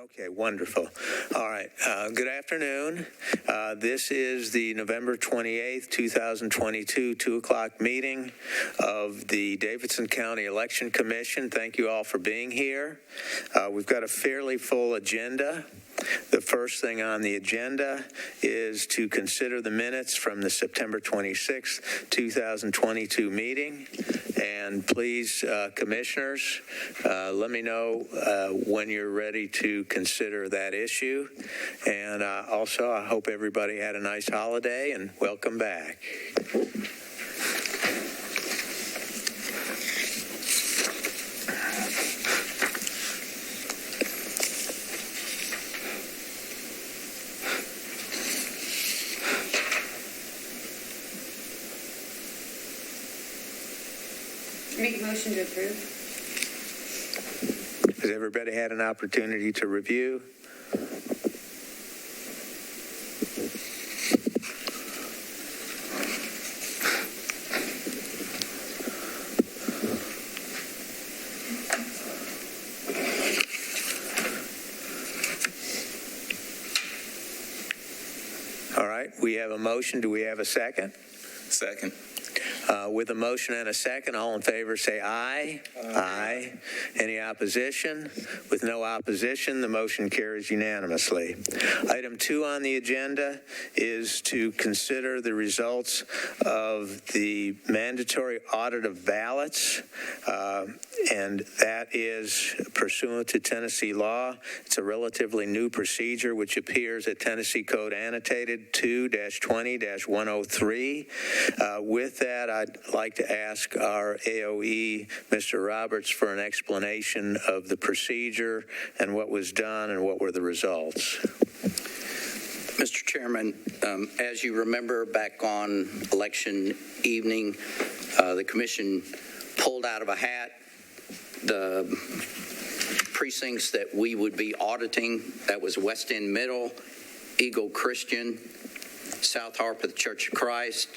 Okay, wonderful. All right, good afternoon. This is the November 28th, 2022, 2 o'clock meeting of the Davidson County Election Commission. Thank you all for being here. We've got a fairly full agenda. The first thing on the agenda is to consider the minutes from the September 26th, 2022 meeting. And please, commissioners, let me know when you're ready to consider that issue. And also, I hope everybody had a nice holiday and welcome back. Make a motion to approve. Has everybody had an opportunity to review? All right, we have a motion. Do we have a second? Second. With a motion and a second, all in favor say aye. Aye. Any opposition? With no opposition, the motion carries unanimously. Item 2 on the agenda is to consider the results of the mandatory audit of ballots, and that is pursuant to Tennessee law. It's a relatively new procedure which appears at Tennessee Code Annotated 2-20-103. With that, I'd like to ask our AOE, Mr. Roberts, for an explanation of the procedure and what was done and what were the results. Mr. Chairman, as you remember back on election evening, the commission pulled out of a hat the precincts that we would be auditing. That was West End Middle, Eagle Christian, South Harpeth Church of Christ,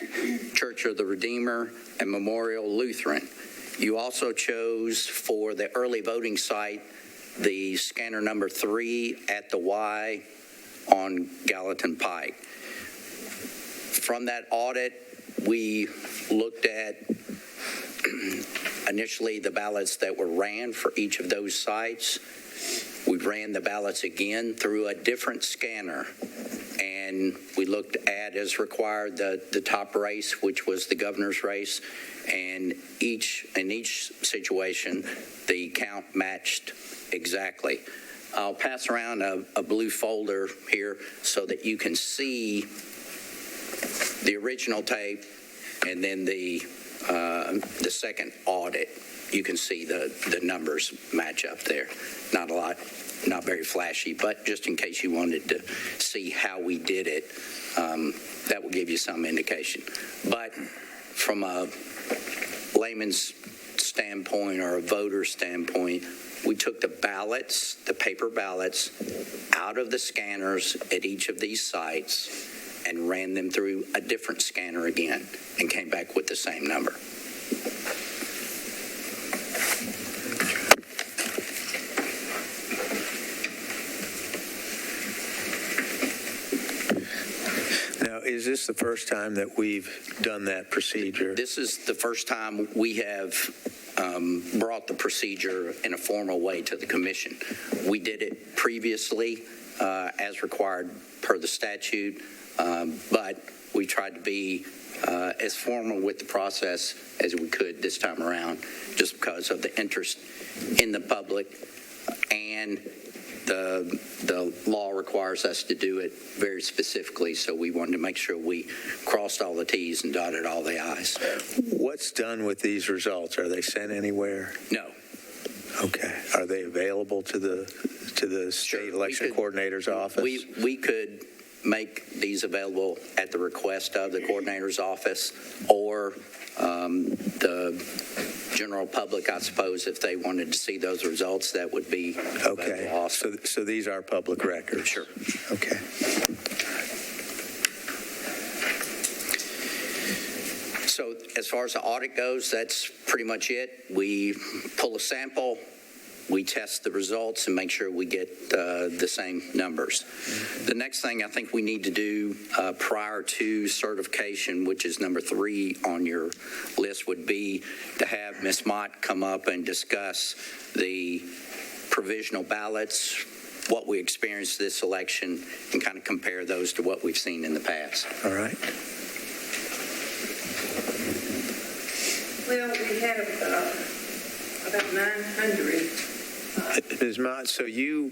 Church of the Redeemer, and Memorial Lutheran. You also chose for the early voting site the scanner number 3 at the Y on Gallatin Pike. From that audit, we looked at initially the ballots that were ran for each of those sites. We ran the ballots again through a different scanner, and we looked at, as required, the top race, which was the governor's race, and in each situation, the count matched exactly. I'll pass around a blue folder here so that you can see the original tape and then the second audit. You can see the numbers match up there. Not a lot, not very flashy, but just in case you wanted to see how we did it, that will give you some indication. But from a layman's standpoint or a voter standpoint, we took the ballots, the paper ballots, out of the scanners at each of these sites and ran them through a different scanner again and came back with the same number. Is this the first time that we've done that procedure? This is the first time we have brought the procedure in a formal way to the commission. We did it previously as required per the statute, but we tried to be as formal with the process as we could this time around, just because of the interest in the public, and the law requires us to do it very specifically, so we wanted to make sure we crossed all the T's and dotted all the I's. What's done with these results? Are they sent anywhere? No. Okay. Are they available to the state election coordinator's office? We could make these available at the request of the coordinator's office, or the general public, I suppose, if they wanted to see those results, that would be okay. Awesome. So these are public records? Sure. Okay. So as far as the audit goes, that's pretty much it. We pull a sample, we test the results and make sure we get the same numbers. The next thing I think we need to do prior to certification, which is number 3 on your list, would be to have Ms. Mott come up and discuss the provisional ballots, what we experienced this election, and kind of compare those to what we've seen in the past. All right. Well, we had about 900. Ms. Mott, so you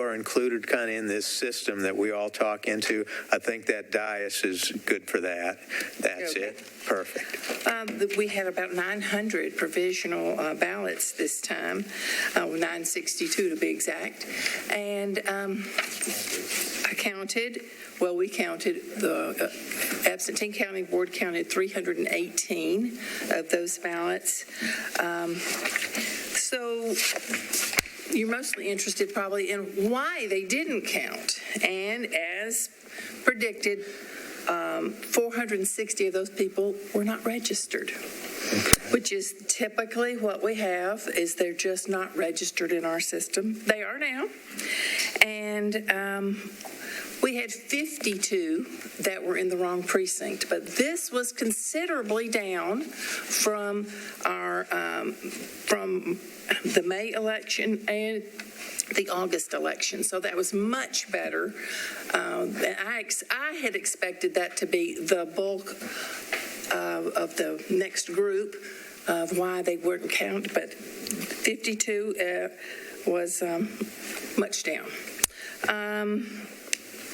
are included kind of in this system that we all talk into. I think that dais is good for that. That's Okay. it. Perfect. We had about 900 provisional ballots this time, 962 to be exact. And we counted, the absentee counting board counted 318 of those ballots. So you're mostly interested probably in why they didn't count. And as predicted, 460 of those people were not registered, which is typically what we have, is they're just not registered in our system. They are now. And we had 52 that were in the wrong precinct, but this was considerably down from our from the May election and the August election. So that was much better. I had expected that to be the bulk of the next group of why they weren't counted, but 52 was much down.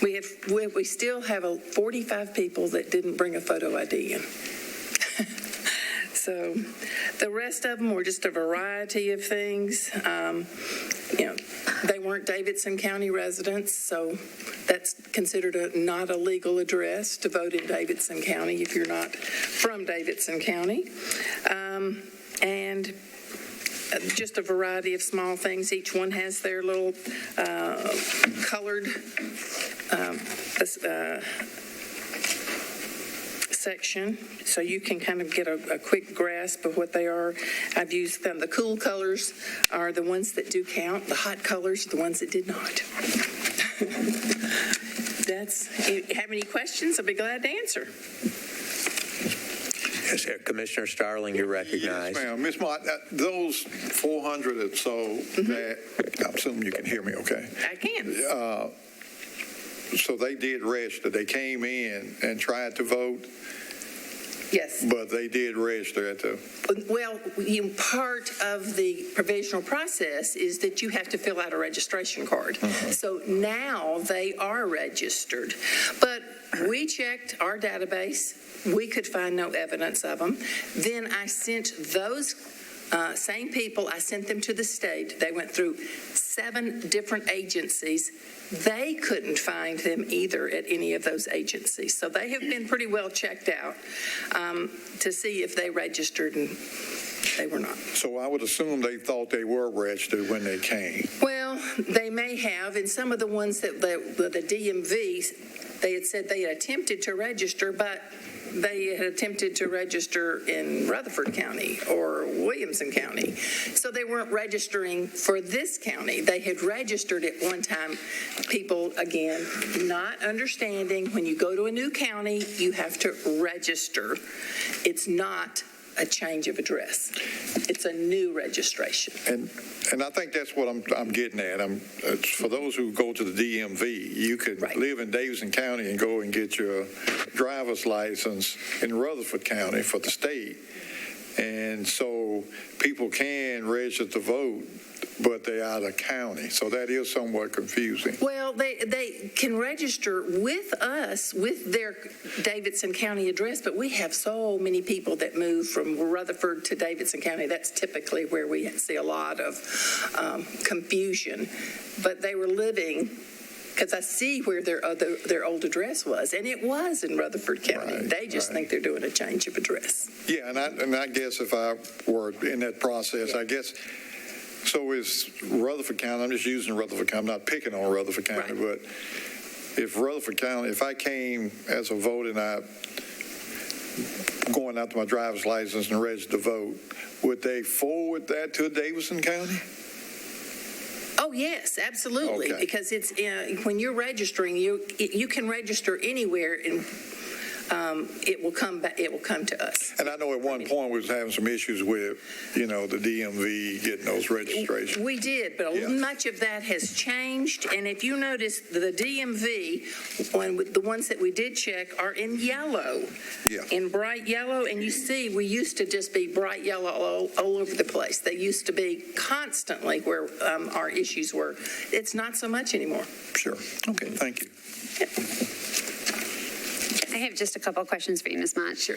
We still have 45 people that didn't bring a photo ID in. So the rest of them were just a variety of things. They weren't Davidson County residents, so that's considered not a legal address to vote in Davidson County if you're not from Davidson County. And just a variety of small things. Each one has their little colored section, so you can kind of get a quick grasp of what they are. I've used them. The cool colors are the ones that do count. The hot colors are the ones that did not. If you have any questions, I'll be glad to answer. Yes, sir. Commissioner Starling, you're recognized. Yes, ma'am. Ms. Mott, those 400 or so, that, I'm assuming you can hear me okay. I can. So they did register. They came in and tried to vote, Yes. but they did register at the... Well, part of the provisional process is that you have to fill out a registration card. So now they are registered. But we checked our database. We could find no evidence of them. Then I sent those same people, I sent them to the state. They went through 7 different agencies. They couldn't find them either at any of those agencies. So they have been pretty well checked out to see if they registered, and they were not. So I would assume they thought they were registered when they came. Well, they may have. And some of the ones that the DMV, they had said they had attempted to register, but they had attempted to register in Rutherford County or Williamson County. So they weren't registering for this county. They had registered at one time. People, again, not understanding when you go to a new county, you have to register. It's not a change of address. It's a new registration. And I think that's what I'm getting at. For those who go to the DMV, you could live in Davidson County and go and get your driver's license in Rutherford County for the state. And so people can register to vote, but they're out of county. So that is somewhat confusing. Well, they can register with us with their Davidson County address, but we have so many people that move from Rutherford to Davidson County. That's typically where we see a lot of confusion. But they were living, because I see where their old address was, and it was in Rutherford County. They just think they're doing a change of address. Yeah, and I guess if I were in that process, I guess, so is Rutherford County, I'm just using Rutherford County, I'm not picking on Rutherford County, but if Rutherford County, if I came as a vote and I going out to my driver's license and register to vote, would they forward that to Davidson County? Oh, yes, absolutely, Okay. because it's, when you're registering, you can register anywhere, and it will come back, it will come to us. And I know at one point we was having some issues with, the DMV getting those registrations. We did, but Yeah. much of that has changed, and if you notice, the DMV, the ones that we did check are in yellow, Yeah. in bright yellow, and you see, we used to just be bright yellow all over the place. They used to be constantly where our issues were. It's not so much anymore. Sure. Okay, thank you. I have just a couple of questions for you, Ms. Mott. Sure.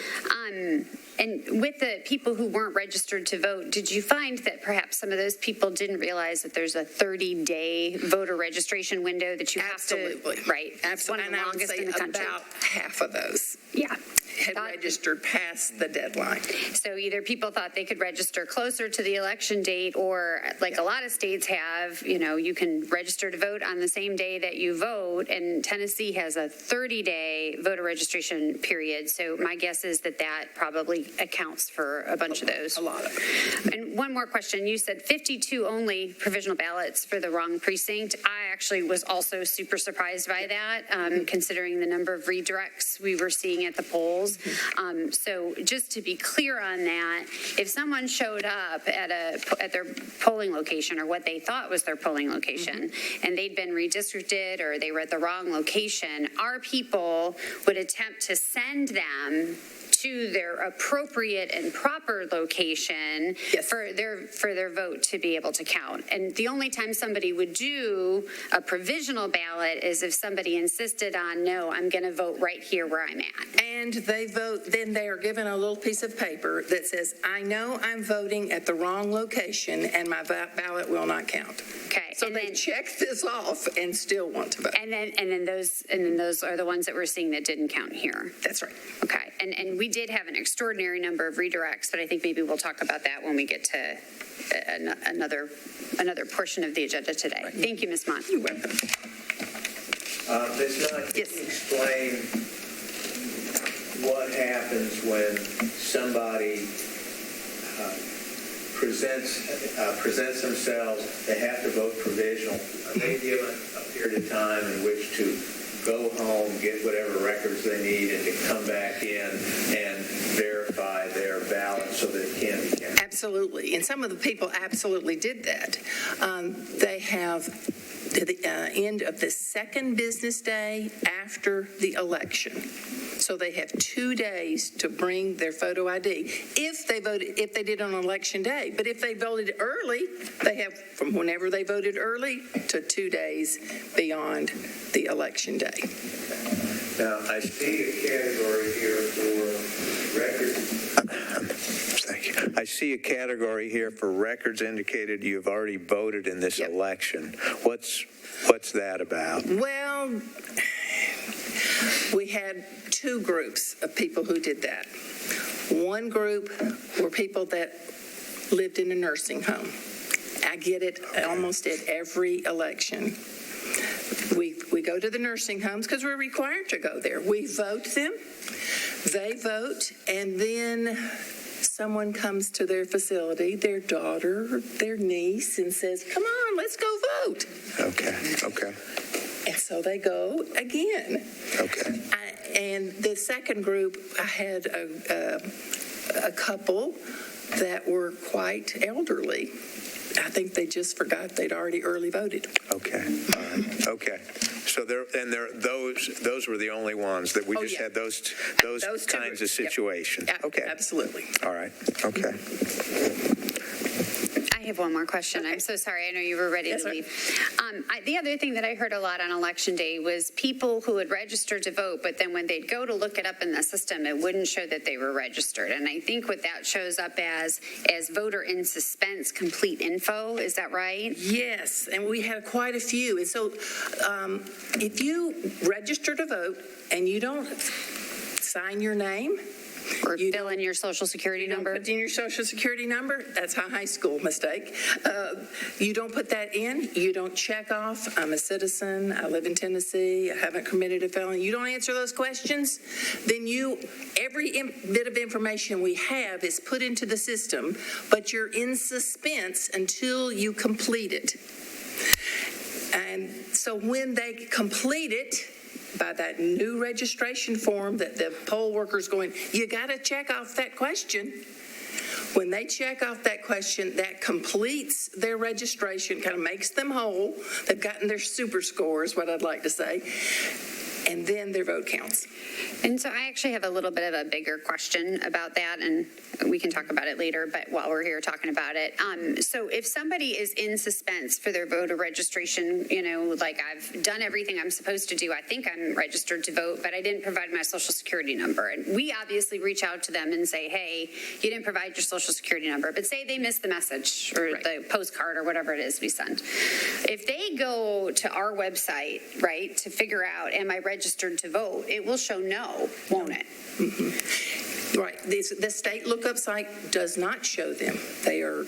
And with the people who weren't registered to vote, did you find that perhaps some of those people didn't realize that there's a 30-day voter registration window that you have to? Absolutely. Right. Absolutely. One of the longest in the country. About half of those Yeah. had registered past the deadline. So either people thought they could register closer to the election date, or like a lot of states have, you can register to vote on the same day that you vote, and Tennessee has a 30-day voter registration period. So my guess is that probably accounts for a bunch of those. A lot of it. And one more question. You said 52 only provisional ballots for the wrong precinct. I actually was also super surprised by that, considering the number of redirects we were seeing at the polls. So just to be clear on that, if someone showed up at their polling location, or what they thought was their polling location, and they'd been redistricted or they were at the wrong location, our people would attempt to send them to their appropriate and proper location for their vote to be able to count. And the only time somebody would do a provisional ballot is if somebody insisted on, no, I'm going to vote right here where I'm at. And they vote, then they are given a little piece of paper that says, I know I'm voting at the wrong location and my ballot will not count. Okay. So they check this off and still want to vote. And then those are the ones that we're seeing that didn't count here. That's right. Okay. And we did have an extraordinary number of redirects, but I think maybe we'll talk about that when we get to another portion of the agenda today. Right. Thank you, Ms. Mott. You're welcome. Ms. Mott, can you explain what happens when somebody presents themselves, they have to vote provisional. Are they given a period of time in which to go home, get whatever records they need, and to come back in and verify their ballot so that it can be counted? Absolutely. And some of the people absolutely did that. They have to the end of the second business day after the election. So they have 2 days to bring their photo ID if they did on election day. But if they voted early, they have from whenever they voted early to 2 days beyond the election day. Now, I see a category here for records. Thank you. I see a category here for records indicated you've already voted in this election. What's that about? Well, we had 2 groups of people who did that. One group were people that lived in a nursing home. I get it almost at every election. We go to the nursing homes because we're required to go there. We vote them, they vote, and then someone comes to their facility, their daughter, their niece, and says, come on, let's go vote. Okay. And so they go again. Okay. And the second group, I had a couple that were quite elderly. I think they just forgot they'd already early voted. Okay. All right. Okay. So those were the only ones that we just had those kinds of situations. Yep. Okay. Absolutely. All right. Okay. I have one more question. I'm so sorry. I know you were ready to leave. The other thing that I heard a lot on Election Day was people who had registered to vote, but then when they'd go to look it up in the system, it wouldn't show that they were registered. And I think what that shows up as voter in suspense complete info. Is that right? Yes, and we had quite a few. And so if you register to vote and you don't sign your name, Or You fill in your social security You don't number. put in your social security number. That's a high school mistake. You don't put that in. You don't check off, I'm a citizen, I live in Tennessee, I haven't committed a felony. You don't answer those questions, then every bit of information we have is put into the system, but you're in suspense until you complete it. And so when they complete it, by that new registration form that the poll worker's going, you got to check off that question. When they check off that question, that completes their registration, kind of makes them whole. They've gotten their super score, is what I'd like to say. And then their vote counts. And so I actually have a little bit of a bigger question about that, and we can talk about it later, but while we're here talking about it. So if somebody is in suspense for their voter registration, like I've done everything I'm supposed to do, I think I'm registered to vote, but I didn't provide my social security number. And we obviously reach out to them and say, hey, you didn't provide your social security number, but say they missed the message or the postcard or whatever it is we send. If they go to our website, right, to figure out, am I registered to vote, it will show no, won't it? Mm-hmm. Right. The state lookup site does not show them they are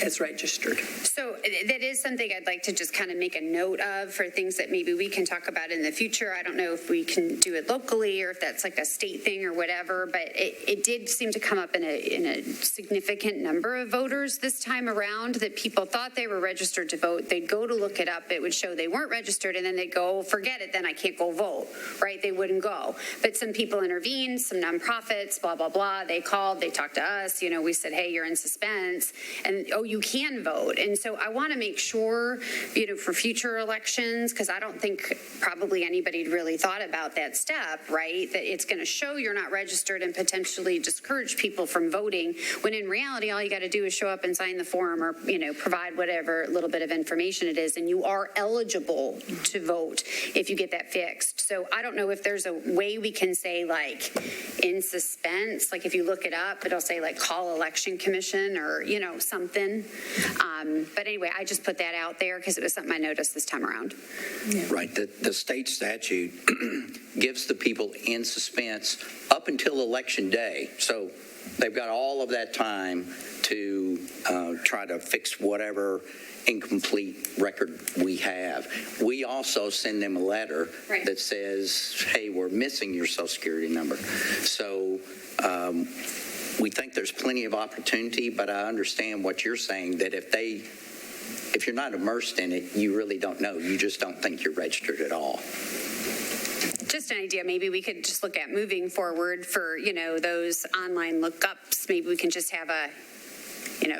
as registered. So that is something I'd like to just kind of make a note of for things that maybe we can talk about in the future. I don't know if we can do it locally or if that's like a state thing or whatever, but it did seem to come up in a significant number of voters this time around that people thought they were registered to vote. They'd go to look it up. It would show they weren't registered, and then they'd go, forget it, then I can't go vote, right? They wouldn't go. But some people intervened, some nonprofits, blah, blah, blah. They called, they talked to us, we said, hey, you're in suspense, and you can vote. And so I want to make sure, for future elections, because I don't think probably anybody really thought about that step, right? That it's going to show you're not registered and potentially discourage people from voting, when in reality, all you got to do is show up and sign the form or, provide whatever little bit of information it is, and you are eligible to vote if you get that fixed. So I don't know if there's a way we can say, like, in suspense, like if you look it up, it'll say like call election commission or, something. But anyway, I just put that out there because it was something I noticed this time around. Yeah. Right. The state statute gives the people in suspense up until election day. So they've got all of that time to try to fix whatever incomplete record we have. We also send them a letter that says, hey, we're missing your social security number. So we think there's plenty of opportunity, but I understand what you're saying, that if you're not immersed in it, you really don't know. You just don't think you're registered at all. Just an idea. Maybe we could just look at moving forward for, those online lookups. Maybe we can just have a,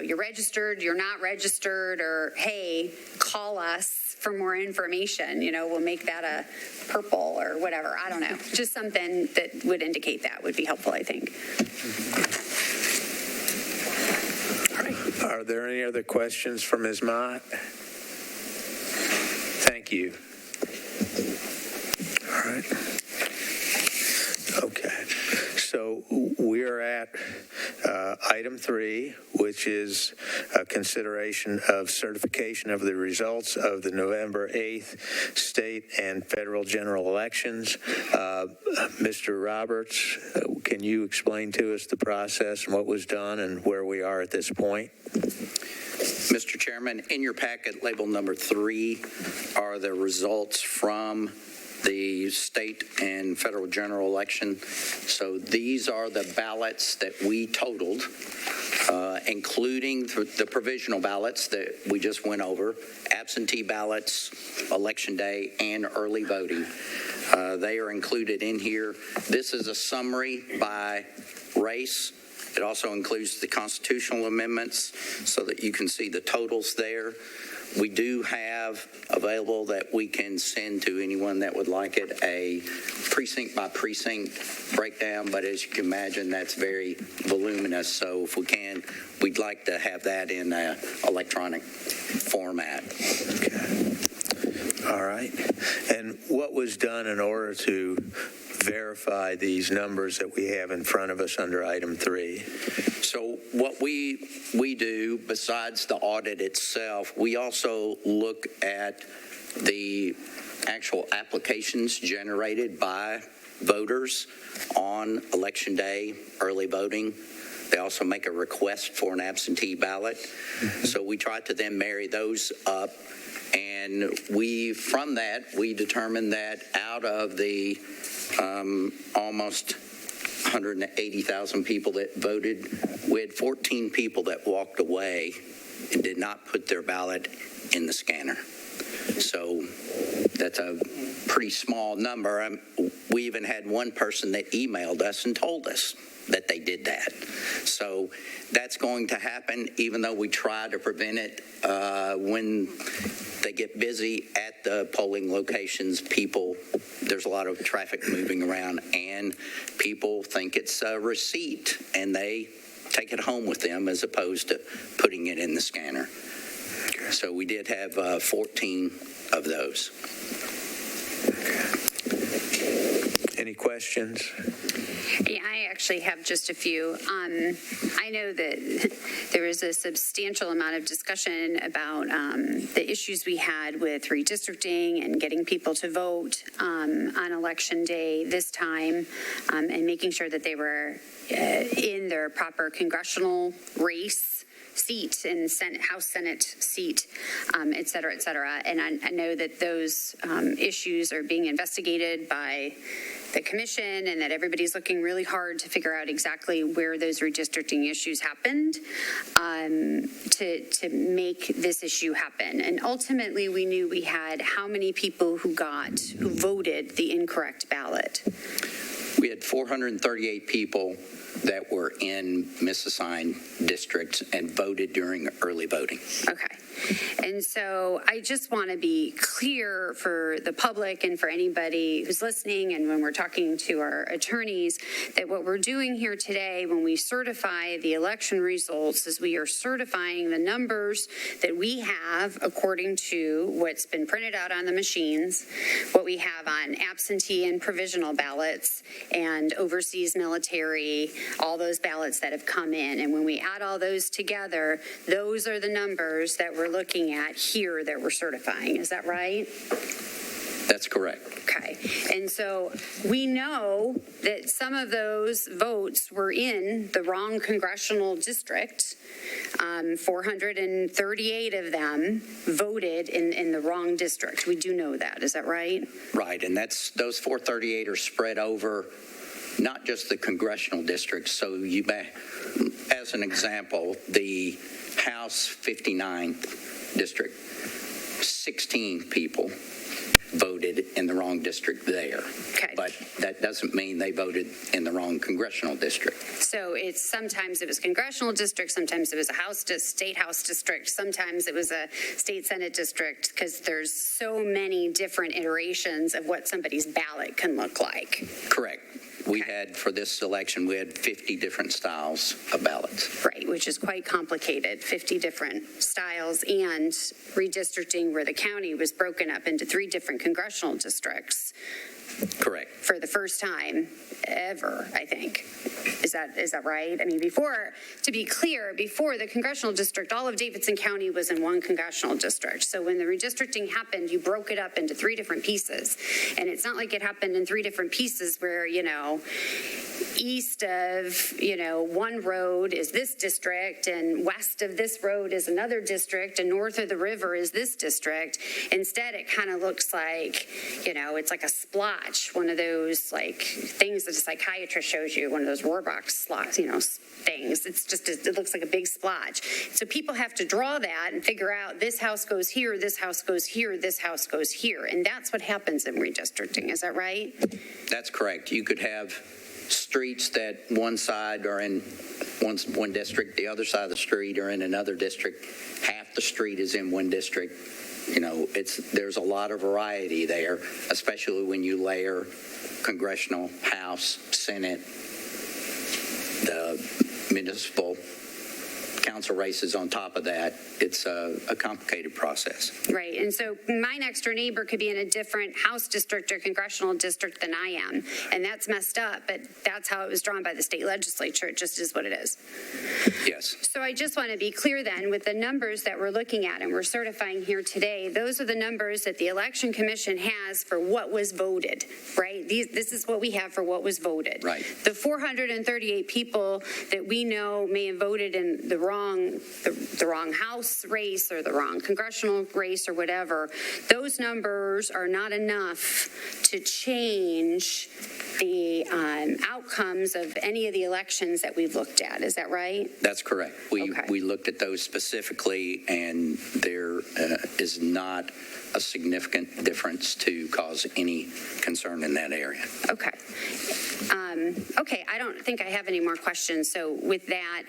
you're registered, you're not registered, or hey, call us for more information. We'll make that a purple or whatever. I don't know. Just something that would indicate that would be helpful, I think. Are there any other questions for Ms. Mott? Thank you. All right. Okay. So we're at item 3, which is a consideration of certification of the results of the November 8th state and federal general elections. Mr. Roberts, can you explain to us the process and what was done and where we are at this point? Mr. Chairman, in your packet, label number 3 are the results from the state and federal general election. So these are the ballots that we totaled, including the provisional ballots that we just went over, absentee ballots, election day, and early voting. They are included in here. This is a summary by race. It also includes the constitutional amendments so that you can see the totals there. We do have available that we can send to anyone that would like it, a precinct by precinct breakdown, but as you can imagine, that's very voluminous. So if we can, we'd like to have that in an electronic format. Okay. All right. And what was done in order to verify these numbers that we have in front of us under item 3? So what we do, besides the audit itself, we also look at the actual applications generated by voters on Election Day, early voting. They also make a request for an absentee ballot. So we tried to then marry those up. And from that, we determined that out of the almost 180,000 people that voted, we had 14 people that walked away and did not put their ballot in the scanner. So that's a pretty small number. We even had one person that emailed us and told us that they did that. So that's going to happen, even though we try to prevent it. When they get busy at the polling locations, there's a lot of traffic moving around, and people think it's a receipt, and they take it home with them as opposed to putting it in the scanner. So we did have 14 of those. Any questions? Yeah, I actually have just a few. I know that there was a substantial amount of discussion about the issues we had with redistricting and getting people to vote on Election Day this time, and making sure that they were in their proper congressional race seat and House Senate seat, et cetera, et cetera. And I know that those issues are being investigated by the commission, and that everybody's looking really hard to figure out exactly where those redistricting issues happened, to make this issue happen. And ultimately, we knew we had how many people who voted the incorrect ballot. We had 438 people that were in misassigned districts and voted during early voting. Okay. And so I just want to be clear for the public and for anybody who's listening, and when we're talking to our attorneys, that what we're doing here today when we certify the election results is we are certifying the numbers that we have according to what's been printed out on the machines, what we have on absentee and provisional ballots, and overseas military, all those ballots that have come in. And when we add all those together, those are the numbers that we're looking at here that we're certifying. Is that right? That's correct. Okay. And so we know that some of those votes were in the wrong congressional district. 438 of them voted in the wrong district. We do know that. Is that right? Right. And those 438 are spread over not just the congressional districts. So you may, as an example, the House 59th district, 16 people voted in the wrong district there. Okay. But that doesn't mean they voted in the wrong congressional district. So sometimes it was congressional district, sometimes it was a state house district, sometimes it was a state senate district, because there's so many different iterations of what somebody's ballot can look like. Correct. We had, for this election, we had 50 different styles of ballots. Right, which is quite complicated, 50 different styles, and redistricting where the county was broken up into 3 different congressional districts. Correct. For the first time ever, I think. Is that right? I mean, to be clear, before the congressional district, all of Davidson County was in one congressional district. So when the redistricting happened, you broke it up into 3 different pieces. And it's not like it happened in 3 different pieces where, east of, one road is this district, and west of this road is another district, and north of the river is this district. Instead, it kind of looks like, it's like a splotch, one of those like things that a psychiatrist shows you, one of those Rohrbach slots, things. It looks like a big splotch. So people have to draw that and figure out this house goes here, this house goes here, this house goes here. And that's what happens in redistricting. Is that right? That's correct. You could have streets that one side are in one district, the other side of the street are in another district. Half the street is in one district. There's a lot of variety there, especially when you layer congressional, House, Senate, the municipal council races on top of that. It's a complicated process. Right, and so my next door neighbor could be in a different House district or congressional district than I am, and that's messed up, but that's how it was drawn by the state legislature. It just is what it is. Yes. So I just want to be clear then, with the numbers that we're looking at and we're certifying here today, those are the numbers that the Election Commission has for what was voted, right? This is what we have for what was voted. Right. The 438 people that we know may have voted in the wrong House race or the wrong congressional race or whatever, those numbers are not enough to change the outcomes of any of the elections that we've looked at. Is that right? That's correct. Okay. We looked at those specifically, and there is not a significant difference to cause any concern in that area. Okay. Okay, I don't think I have any more questions. So with that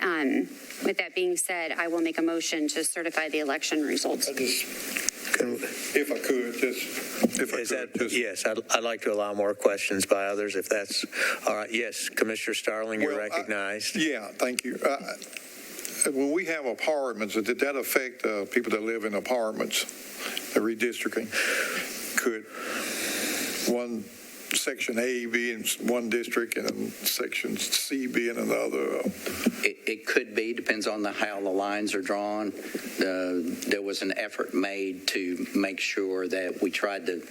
being said, I will make a motion to certify the election results. If I could, Yes, I'd like to allow more questions by others if that's all right. Yes, Commissioner Starling, you're recognized. Yeah, thank you. When we have apartments, did that affect people that live in apartments, the redistricting? Could one Section A be in one district and Section C be in another? It could be, depends on how the lines are drawn. There was an effort made to make sure that we tried to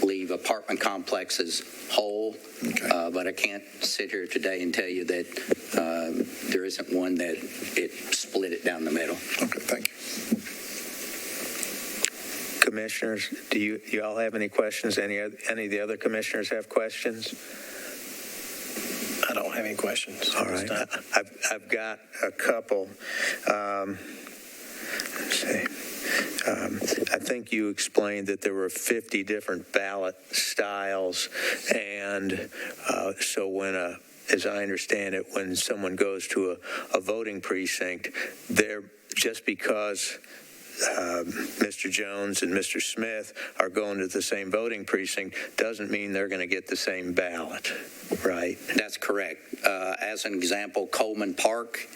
leave apartment complexes whole, Okay. but I can't sit here today and tell you that there isn't one that it split it down the middle. Okay, thank you. Commissioners, do you all have any questions? Any of the other commissioners have questions? I don't have any questions. All right, I've got a couple. Let's see. I think you explained that there were 50 different ballot styles, and so when as I understand it, when someone goes to a voting precinct, they're just because Mr. Jones and Mr. Smith are going to the same voting precinct doesn't mean they're going to get the same ballot, right? That's correct. As an example, Coleman Park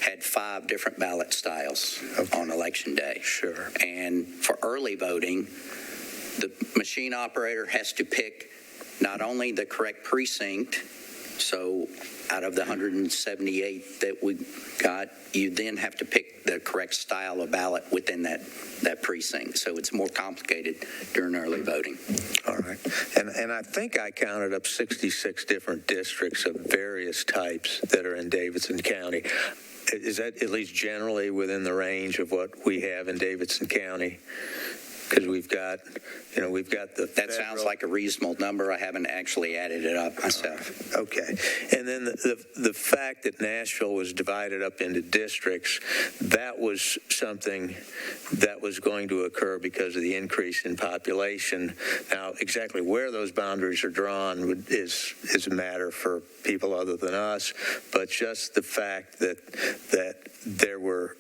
had 5 different ballot styles on election day. Sure. And for early voting, the machine operator has to pick not only the correct precinct, so out of the 178 that we got, you then have to pick the correct style of ballot within that precinct. So it's more complicated during early voting. All right. And I think I counted up 66 different districts of various types that are in Davidson County. Is that at least generally within the range of what we have in Davidson County? Because we've got the That sounds like a reasonable number. I haven't actually added it up myself. Okay. And then the fact that Nashville was divided up into districts, that was something that was going to occur because of the increase in population. Now, exactly where those boundaries are drawn is a matter for people other than us, but just the fact that there were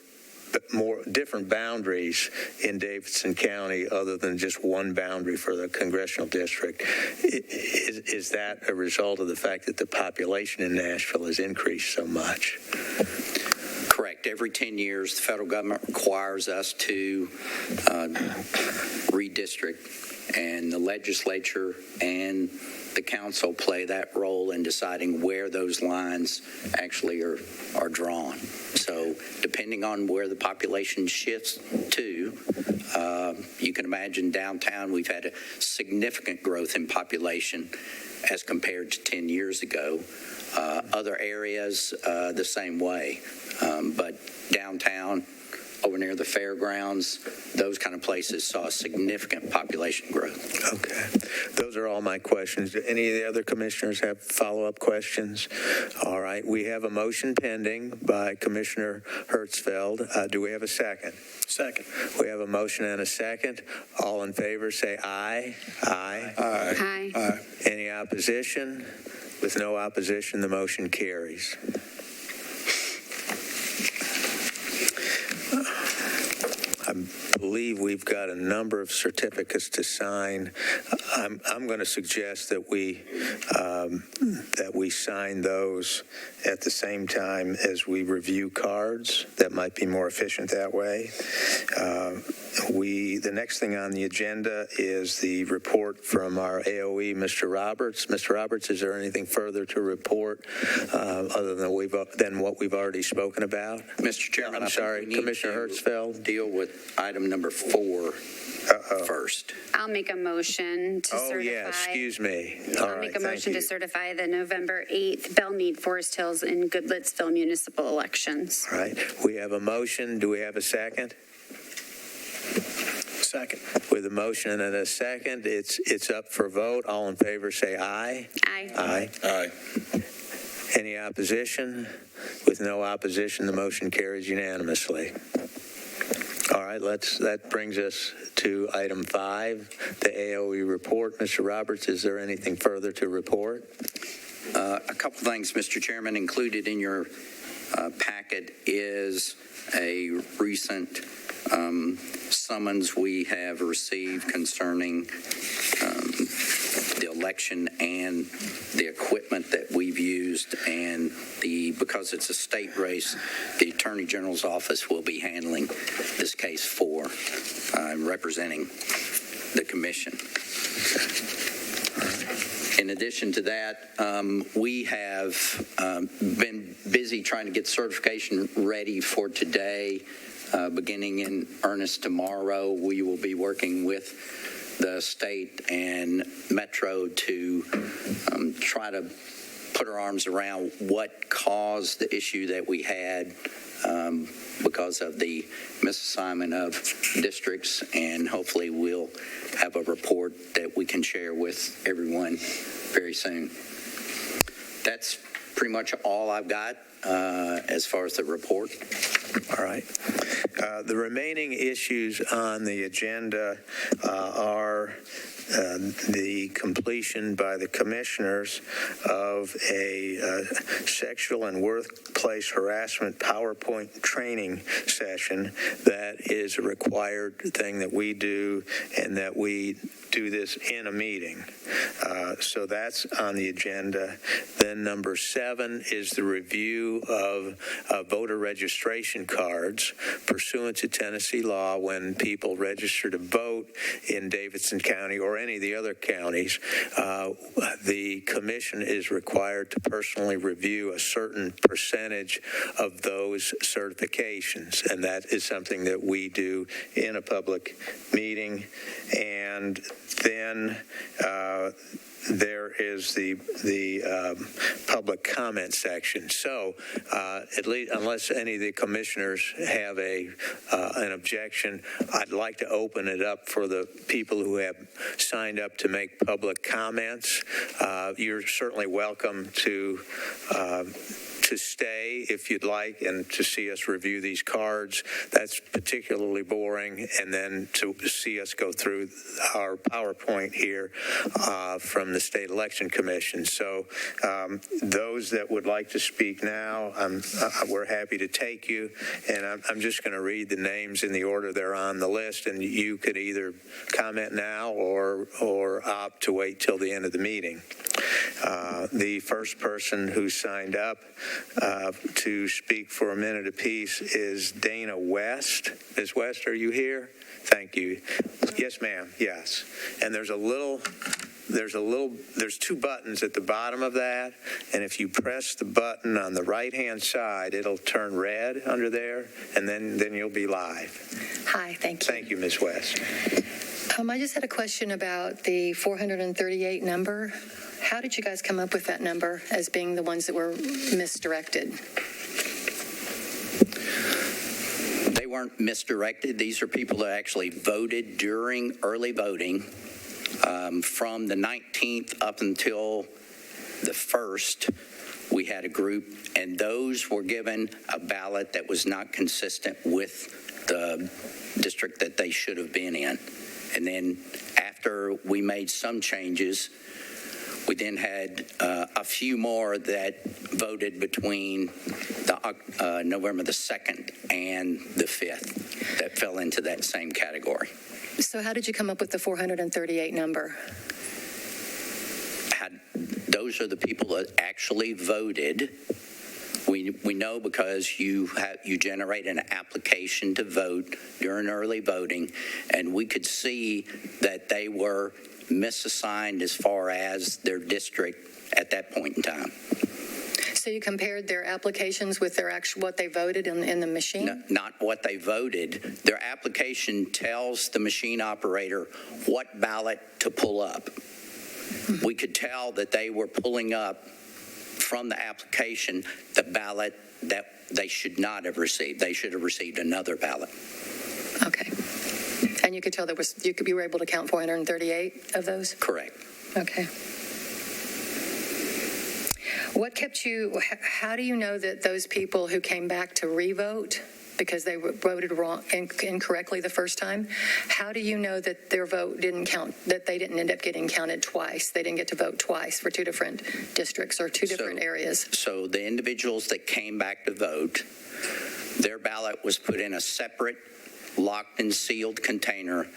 more different boundaries in Davidson County other than just one boundary for the congressional district. Is that a result of the fact that the population in Nashville has increased so much? Correct. Every 10 years, the federal government requires us to redistrict, and the legislature and the council play that role in deciding where those lines actually are drawn. So depending on where the population shifts to, you can imagine downtown we've had a significant growth in population as compared to 10 years ago. Other areas the same way, but downtown, over near the fairgrounds, those kind of places saw a significant population growth. Okay. Those are all my questions. Do any of the other commissioners have follow-up questions? All right. We have a motion pending by Commissioner Hertzfeld. Do we have a second? Second. We have a motion and a second. All in favor, say aye. Aye. Aye. Hi. Any opposition? With no opposition, the motion carries. I'm believe we've got a number of certificates to sign. I'm going to suggest that we sign those at the same time as we review cards. That might be more efficient that way. The next thing on the agenda is the report from our AOE, Mr. Roberts. Mr. Roberts, is there anything further to report other than what we've already spoken about? Mr. Chairman, I'm sorry, Commissioner Hertzfeld. Deal with item number 4 first. I'll make a motion to certify. Oh, yeah, excuse me. All I'll right, make a thank motion you. to certify the November 8th Belmead, Forest Hills, and Goodlettsville municipal elections. All right, we have a motion. Do we have a second? Second. With a motion and a second, it's up for vote. All in favor, say aye. Aye. Aye. Aye. Any opposition? With no opposition, the motion carries unanimously. All right, that brings us to item 5, the AOE report. Mr. Roberts, is there anything further to report? A couple things, Mr. Chairman. Included in your packet is a recent summons we have received concerning the election and the equipment that we've used, and because it's a state race, the Attorney General's office will be handling this case for representing the commission. In addition to that, we have been busy trying to get certification ready for today. Beginning in earnest tomorrow, we will be working with the state and Metro to try to put our arms around what caused the issue that we had because of the misassignment of districts, and hopefully we'll have a report that we can share with everyone very soon. That's pretty much all I've got as far as the report. All right. The remaining issues on the agenda are the completion by the commissioners of a sexual and workplace harassment PowerPoint training session. That is a required thing that we do, and that we do this in a meeting. So that's on the agenda. Then number 7 is the review of voter registration cards pursuant to Tennessee law. When people register to vote in Davidson County or any of the other counties, the commission is required to personally review a certain percentage of those certifications, and that is something that we do in a public meeting. And then there is the public comment section. So at least, unless any of the commissioners have an objection, I'd like to open it up for the people who have signed up to make public comments. You're certainly welcome to stay if you'd like and to see us review these cards. That's particularly boring. And then to see us go through our PowerPoint here from the State Election Commission. So those that would like to speak now, we're happy to take you. And I'm just going to read the names in the order they're on the list, and you could either comment now or opt to wait till the end of the meeting. The first person who signed up to speak for a minute apiece is Dana West. Ms. West, are you here? Thank you. Yes, ma'am. Yes. And there's two buttons at the bottom of that, and if you press the button on the right-hand side, it'll turn red under there, and then you'll be live. Hi, thank you. Thank you, Ms. West. I just had a question about the 438 number. How did you guys come up with that number as being the ones that were misdirected? They weren't misdirected. These are people that actually voted during early voting from the 19th up until the 1st. We had a group, and those were given a ballot that was not consistent with the district that they should have been in. And then after we made some changes, We then had a few more that voted between the November the 2nd and the 5th that fell into that same category. So how did you come up with the 438 number? Those are the people that actually voted. We know because you generate an application to vote during early voting, and we could see that they were misassigned as far as their district at that point in time. So you compared their applications with their what they voted in the machine? No, not what they voted. Their application tells the machine operator what ballot to pull up. We could tell that they were pulling up from the application the ballot that they should not have received. They should have received another ballot. Okay. And you could tell you were able to count 438 of those? Correct. Okay. What kept you, how do you know that those people who came back to re-vote because they voted wrong incorrectly the first time, how do you know that their vote didn't count, that they didn't end up getting counted twice? They didn't get to vote twice for two different districts or two different areas? So the individuals that came back to vote, their ballot was put in a separate locked and sealed container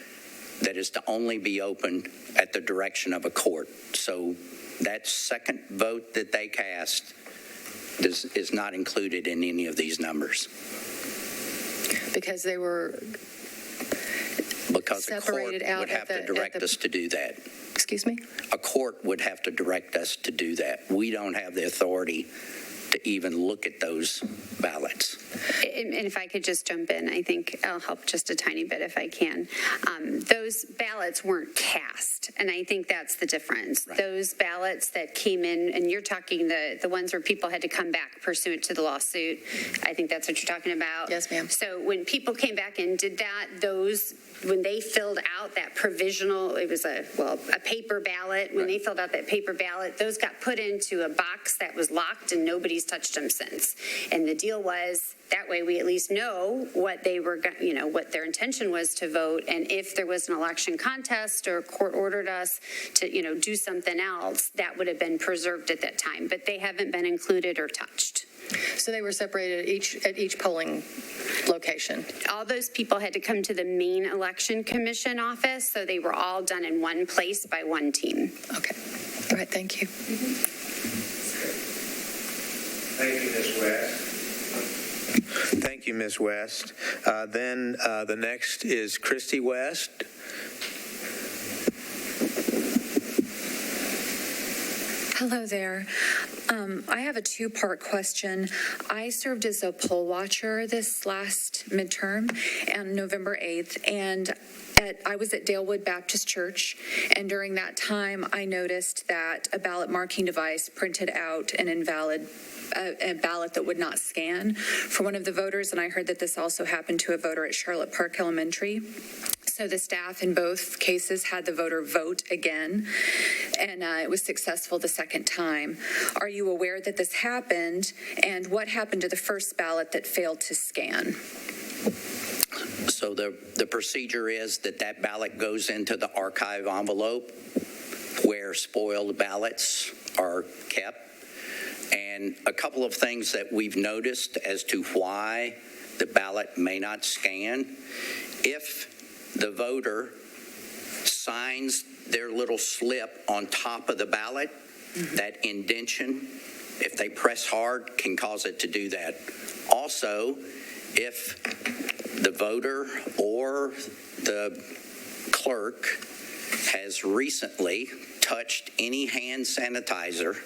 that is to only be opened at the direction of a court. So that second vote that they cast is not included in any of these numbers. Because they were because separated a court out would have to direct us to do that. Excuse me? A court would have to direct us to do that. We don't have the authority to even look at those ballots. And if I could just jump in, I think I'll help just a tiny bit if I can. Those ballots weren't cast, and I think that's the difference. Right. Those ballots that came in, and you're talking the ones where people had to come back pursuant to the lawsuit. I think that's what you're talking about. Yes, ma'am. So when people came back and did that, when they filled out that provisional, it was a paper ballot. When they filled out that paper ballot, those got put into a box that was locked, and nobody's touched them since. And the deal was that way we at least know what they were, what their intention was to vote, and if there was an election contest or court ordered us to, do something else, that would have been preserved at that time. But they haven't been included or touched. So they were separated at each polling location? All those people had to come to the main election commission office, so they were all done in one place by one team. Okay. All right, thank you. Thank you, Ms. West. Thank you, Ms. West. Then the next is Christy West. Hello there. I have a two-part question. I served as a poll watcher this last midterm on November 8th, and I was at Dalewood Baptist Church, and during that time, I noticed that a ballot marking device printed out an invalid a ballot that would not scan for one of the voters, and I heard that this also happened to a voter at Charlotte Park Elementary. So the staff in both cases had the voter vote again, and it was successful the second time. Are you aware that this happened, and what happened to the first ballot that failed to scan? So the procedure is that ballot goes into the archive envelope where spoiled ballots are kept. And a couple of things that we've noticed as to why the ballot may not scan, if the voter signs their little slip on top of the ballot, that indentation, if they press hard, can cause it to do that. Also, if the voter or the clerk has recently touched any hand sanitizer,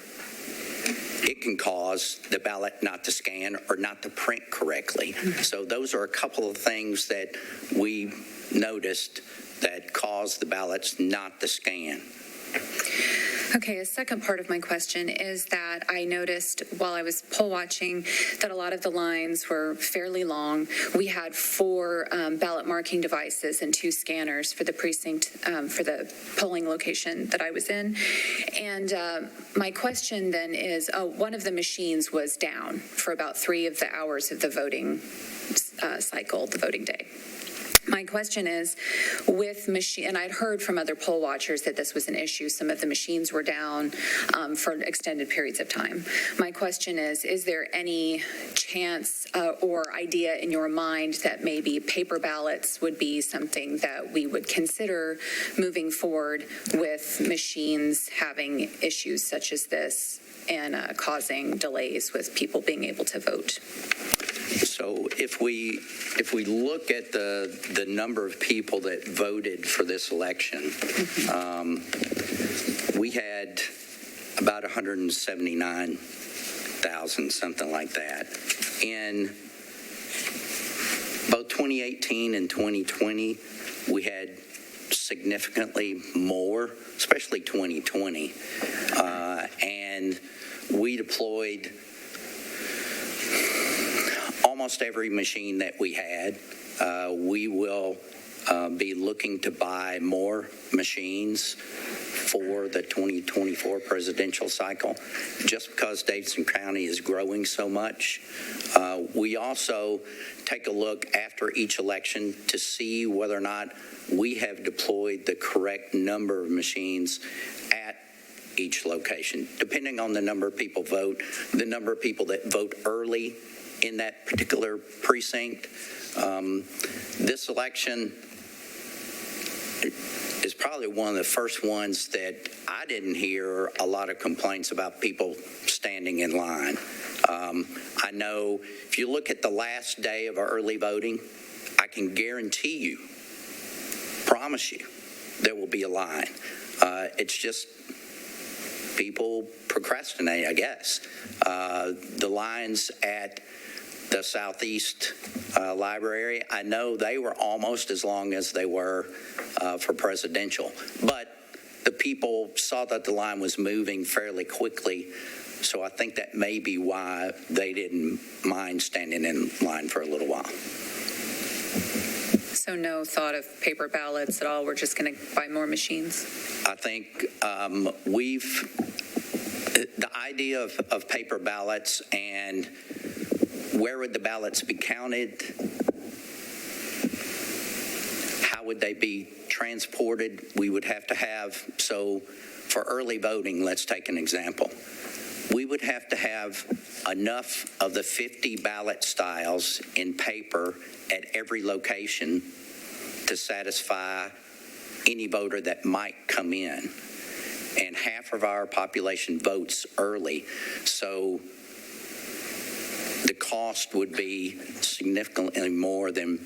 it can cause the ballot not to scan or not to print correctly. So those are a couple of things that we noticed that caused the ballots not to scan. Okay, a second part of my question is that I noticed while I was poll watching that a lot of the lines were fairly long. We had 4 ballot marking devices and 2 scanners for the precinct, for the polling location that I was in. And my question then is, one of the machines was down for about 3 of the hours of the voting cycle, the voting day. My question is, with machine, and I'd heard from other poll watchers that this was an issue. Some of the machines were down for extended periods of time. My question is there any chance or idea in your mind that maybe paper ballots would be something that we would consider moving forward with machines having issues such as this and causing delays with people being able to vote? So if we look at the number of people that voted for this election, we had about 179,000, something like that. In both 2018 and 2020, we had significantly more, especially 2020, and we deployed almost every machine that we had. We will be looking to buy more machines for the 2024 presidential cycle, just because Davidson County is growing so much. We also take a look after each election to see whether or not we have deployed the correct number of machines at each location, depending on the number of people vote, the number of people that vote early in that particular precinct. This election is probably one of the first ones that I didn't hear a lot of complaints about people standing in line. I know if you look at the last day of our early voting, I can guarantee you, promise you, there will be a line. It's just people procrastinate, I guess. The lines at the Southeast Library, I know they were almost as long as they were for presidential, but the people saw that the line was moving fairly quickly, so I think that may be why they didn't mind standing in line for a little while. So no thought of paper ballots at all? We're just going to buy more machines? I think the idea of paper ballots and where would the ballots be counted? How would they be transported? We would have to have, so for early voting, let's take an example. We would have to have enough of the 50 ballot styles in paper at every location to satisfy any voter that might come in. And half of our population votes early. So the cost would be significantly more than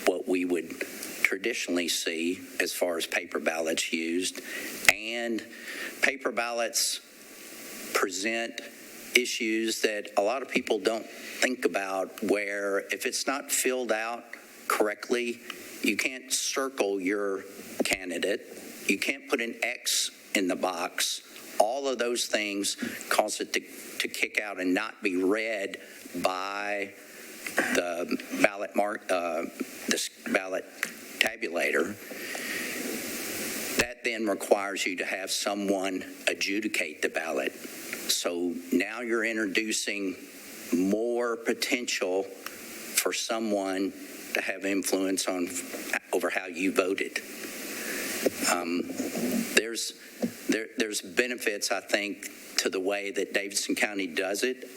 what we would traditionally see as far as paper ballots used. And paper ballots present issues that a lot of people don't think about, where if it's not filled out correctly, you can't circle your candidate, you can't put an X in the box. All of those things cause it to kick out and not be read by the ballot ballot tabulator. That then requires you to have someone adjudicate the ballot. So now you're introducing more potential for someone to have influence over how you voted. There's benefits, I think, to the way that Davidson County does it.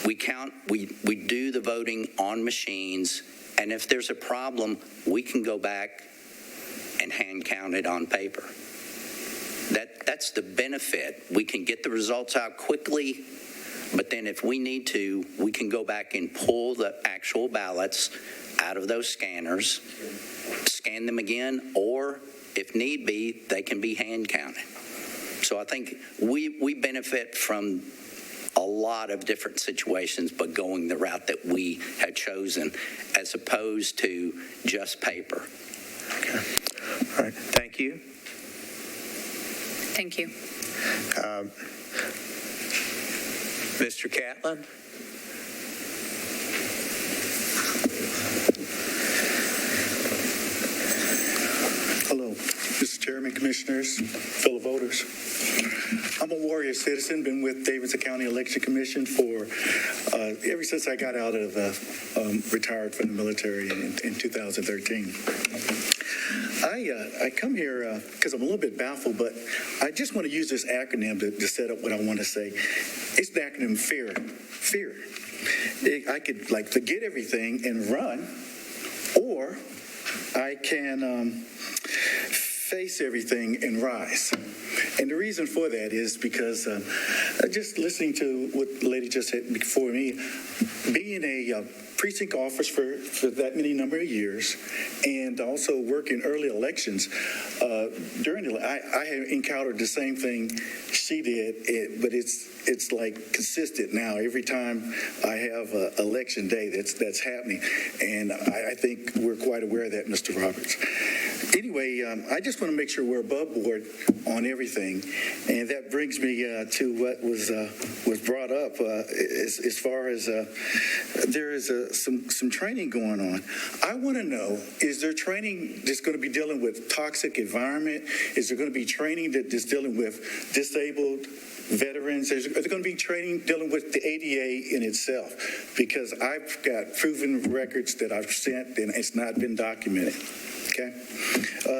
We do the voting on machines, and if there's a problem, we can go back and hand count it on paper. That's the benefit. We can get the results out quickly, but then if we need to, we can go back and pull the actual ballots out of those scanners, scan them again, or if need be, they can be hand counted. So I think we benefit from a lot of different situations, but going the route that we have chosen as opposed to just paper. Okay. All right. Thank you. Thank you. Mr. Catlin? Hello, Mr. Chairman, Commissioner. commissioners, fellow voters. I'm a warrior citizen, been with Davidson County Election Commission for ever since I got out of, retired from the military in 2013. I come here because I'm a little bit baffled, but I just want to use this acronym to set up what I want to say. It's the acronym FEAR. Fear. I could like forget everything and run, or I can face everything and rise. And the reason for that is because just listening to what the lady just said before me, being a precinct officer for that many number of years, and also working early elections, I have encountered the same thing she did, but it's like consistent now. Every time I have election day, that's happening, and I think we're quite aware of that, Mr. Roberts. Anyway, I just want to make sure we're above board on everything, and that brings me to what was brought up as far as there is some training going on. I want to know, is there training that's going to be dealing with toxic environment? Is there going to be training that is dealing with disabled veterans? Is there going to be training dealing with the ADA in itself? Because I've got proven records that I've sent, and it's not been documented. Okay.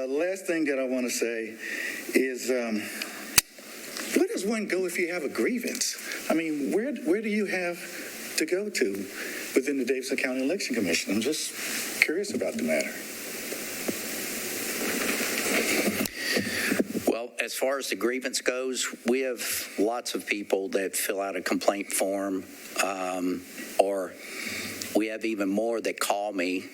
Last thing that I want to say is, where does one go if you have a grievance? I mean, where do you have to go to within the Davidson County Election Commission? I'm just curious about the matter. Well, as far as the grievance goes, we have lots of people that fill out a complaint form, or we have even more that call me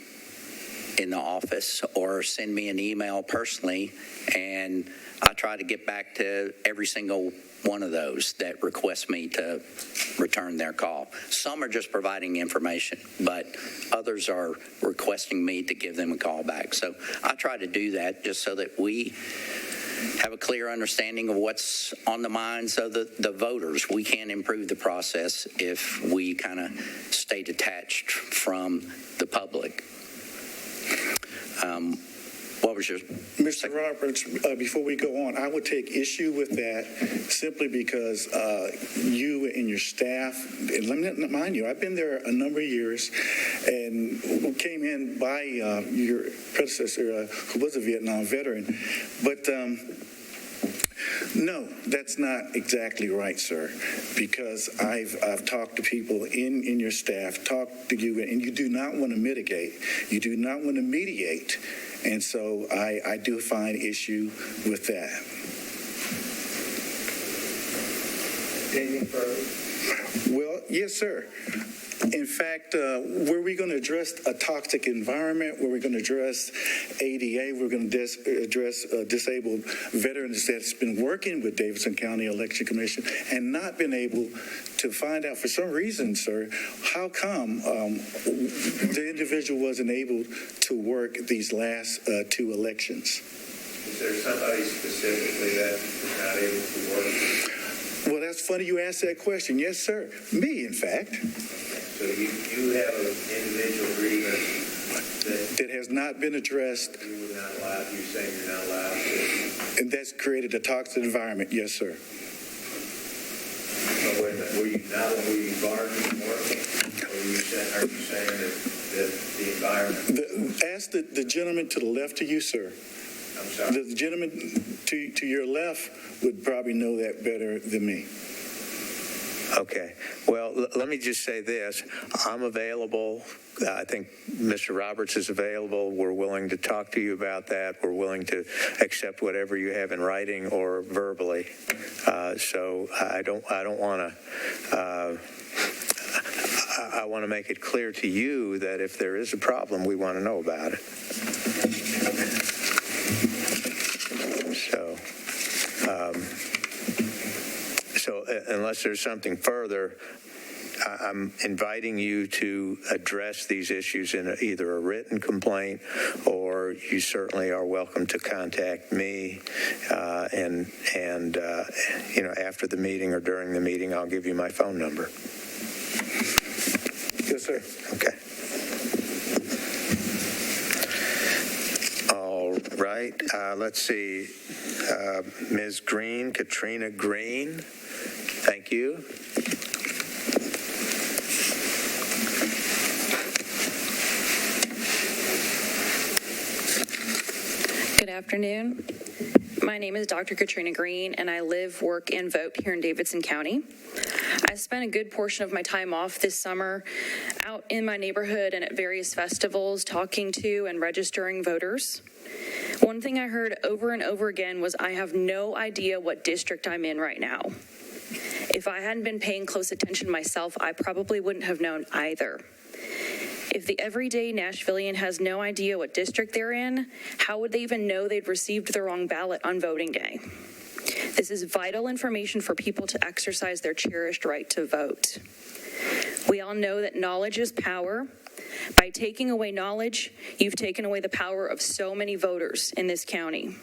in the office or send me an email personally, and I try to get back to every single one of those that request me to return their call. Some are just providing information, but others are requesting me to give them a call back. So I try to do that just so that we have a clear understanding of what's on the minds of the voters. We can't improve the process if we kind of stay detached from the public. What was your... Mr. Roberts, before we go on, I would take issue with that simply because you and your staff, and let me mind you, I've been there a number of years and came in by your predecessor, who was a Vietnam veteran. But no, that's not exactly right, sir, because I've talked to people in your staff, talked to you, and you do not want to mitigate. You do not want to mediate. And so I do find issue with that. Anything further? Well, yes, sir. In fact, were we going to address a toxic environment? Were we going to address ADA? We're going to address disabled veterans that's been working with Davidson County Election Commission and not been able to find out for some reason, sir, how come the individual wasn't able to work these last two elections? Is there somebody specifically that is not able to work? Well, that's funny you asked that question. Yes, sir. Me, in fact. So you have an individual grievance that has not been addressed. You were not allowed. You're saying you're not allowed to. And that's created a toxic environment. Yes, sir. So were you barred from working? Or are you saying that the environment? Ask the gentleman to the left of you, sir. I'm sorry. The gentleman to your left would probably know that better than me. Okay. Well, let me just say this. I'm available. I think Mr. Roberts is available. We're willing to talk to you about that. We're willing to accept whatever you have in writing or verbally. So I don't want to. I want to make it clear to you that if there is a problem, we want to know about it. So unless there's something further, I'm inviting you to address these issues in either a written complaint, or you certainly are welcome to contact me. And after the meeting or during the meeting, I'll give you my phone number. Yes, sir. Okay. All right. Let's see. Ms. Green, Katrina Green. Thank you. Good afternoon. My name is Dr. Katrina Green, and I live, work, and vote here in Davidson County. I spent a good portion of my time off this summer out in my neighborhood and at various festivals talking to and registering voters. One thing I heard over and over again was, I have no idea what district I'm in right now. If I hadn't been paying close attention myself, I probably wouldn't have known either. If the everyday Nashvilleian has no idea what district they're in, how would they even know they'd received the wrong ballot on voting day? This is vital information for people to exercise their cherished right to vote. We all know that knowledge is power. By taking away knowledge, you've taken away the power of so many voters in this county.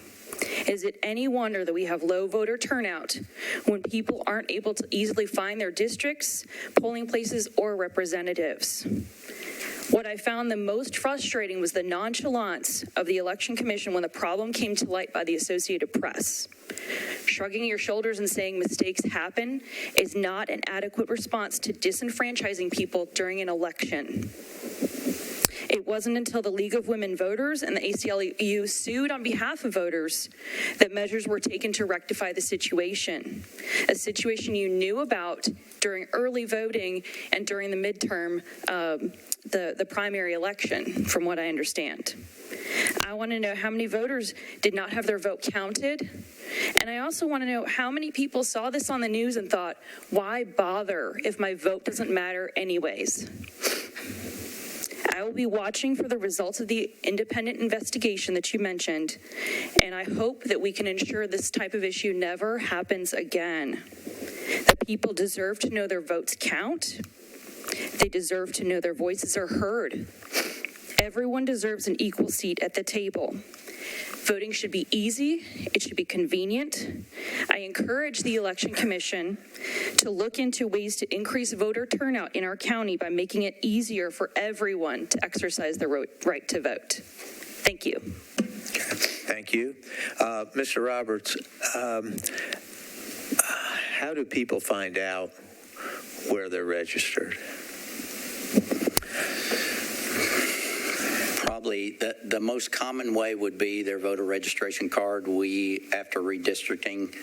Is it any wonder that we have low voter turnout when people aren't able to easily find their districts, polling places, or representatives? What I found the most frustrating was the nonchalance of the Election Commission when the problem came to light by the Associated Press. Shrugging your shoulders and saying mistakes happen is not an adequate response to disenfranchising people during an election. It wasn't until the League of Women Voters and the ACLU sued on behalf of voters that measures were taken to rectify the situation, a situation you knew about during early voting and during the midterm, the primary election, from what I understand. I want to know how many voters did not have their vote counted. And I also want to know how many people saw this on the news and thought, why bother if my vote doesn't matter anyways? I will be watching for the results of the independent investigation that you mentioned, and I hope that we can ensure this type of issue never happens again. The people deserve to know their votes count. They deserve to know their voices are heard. Everyone deserves an equal seat at the table. Voting should be easy. It should be convenient. I encourage the Election Commission to look into ways to increase voter turnout in our county by making it easier for everyone to exercise their right to vote. Thank you. Thank you. Mr. Roberts, how do people find out where they're registered? Probably the most common way would be their voter registration card. We, after redistricting,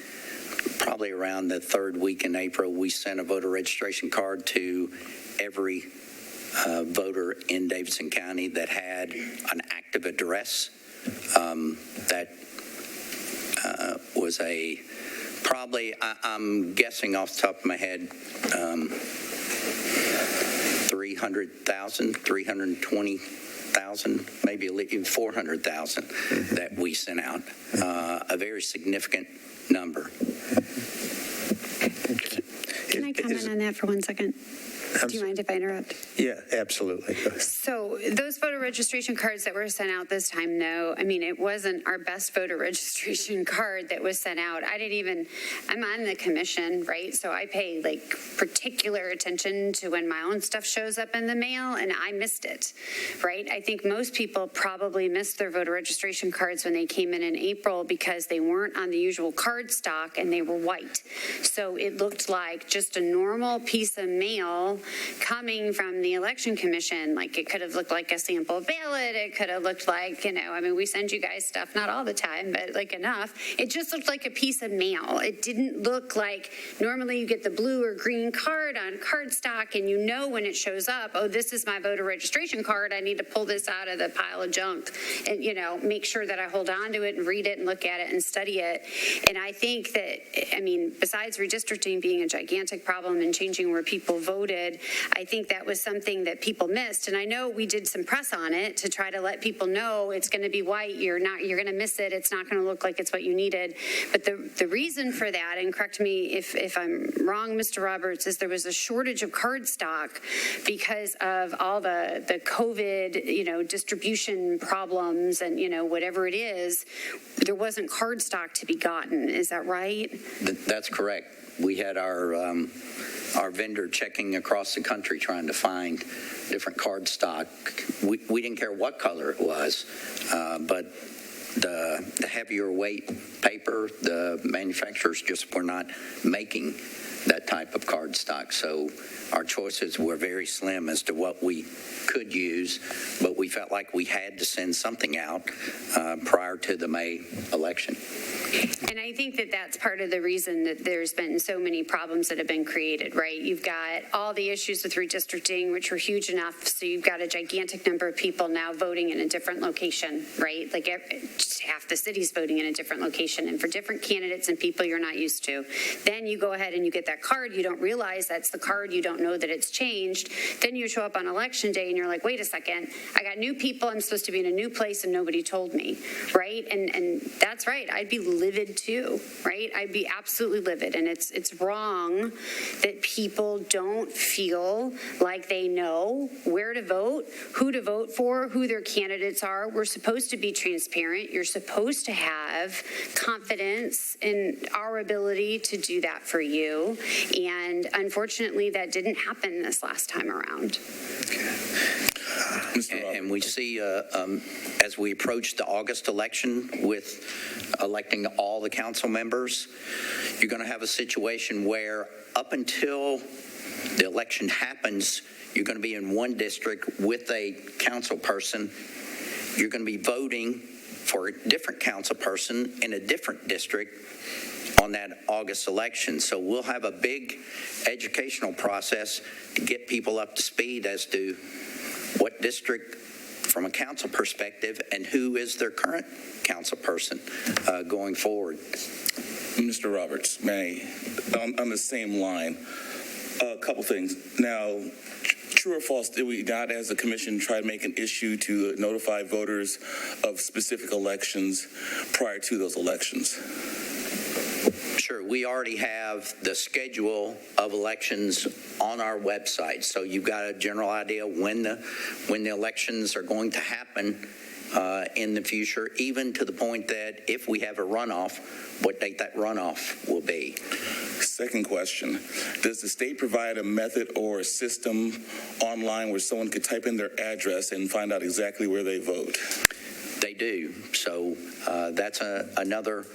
probably around the third week in April, we sent a voter registration card to every voter in Davidson County that had an active address. That was probably, I'm guessing off the top of my head, 300,000, 320,000, maybe even 400,000 that we sent out. A very significant number. Can I comment on that for 1 second? Do you mind if I interrupt? Yeah, absolutely. Go ahead. So those voter registration cards that were sent out this time, no, I mean, it wasn't our best voter registration card that was sent out. I'm on the commission, right? So I pay like particular attention to when my own stuff shows up in the mail, and I missed it, right? I think most people probably missed their voter registration cards when they came in April because they weren't on the usual card stock and they were white. So it looked like just a normal piece of mail coming from the Election Commission. Like, it could have looked like a sample ballot. It could have looked like, we send you guys stuff, not all the time, but like enough. It just looked like a piece of mail. It didn't look like, normally you get the blue or green card on cardstock and you know when it shows up, oh, this is my voter registration card. I need to pull this out of the pile of junk and, make sure that I hold on to it and read it and look at it and study it. And I think that, besides redistricting being a gigantic problem and changing where people voted, I think that was something that people missed. And I know we did some press on it to try to let people know it's going to be white. You're going to miss it. It's not going to look like it's what you needed. But the reason for that, and correct me if I'm wrong, Mr. Roberts, is there was a shortage of card stock because of all the COVID, distribution problems and, whatever it is. There wasn't card stock to be gotten. Is that right? That's correct. We had our vendor checking across the country trying to find different card stock. We didn't care what color it was, but the heavier weight paper, the manufacturers just were not making that type of card stock. So our choices were very slim as to what we could use, but we felt like we had to send something out prior to the May election. And I think that that's part of the reason that there's been so many problems that have been created, right? You've got all the issues with redistricting, which were huge enough, so you've got a gigantic number of people now voting in a different location, right? Like just half the city's voting in a different location, and for different candidates and people you're not used to. Then you go ahead and you get that card, you don't realize that's the card, you don't know that it's changed. Then you show up on election day and you're like, wait a second, I got new people, I'm supposed to be in a new place and nobody told me, right? And that's right, I'd be livid too, right? I'd be absolutely livid. And it's wrong that people don't feel like they know where to vote, who to vote for, who their candidates are. We're supposed to be transparent. You're supposed to have confidence in our ability to do that for you. And unfortunately, that didn't happen this last time around. And we see, as we approach the August election with electing all the council members, you're going to have a situation where up until the election happens, you're going to be in one district with a council person. You're going to be voting for a different council person in a different district on that August election. So we'll have a big educational process to get people up to speed as to what district from a council perspective and who is their current council person going forward. Mr. Roberts, on the same line, a couple things. Now, true or false, did we not as a commission try to make an issue to notify voters of specific elections prior to those elections? Sure, we already have the schedule of elections on our website, so you've got a general idea when the elections are going to happen in the future, even to the point that if we have a runoff, what date that runoff will be. Second question, does the state provide a method or a system online where someone could type in their address and find out exactly where they vote? They do, so that's another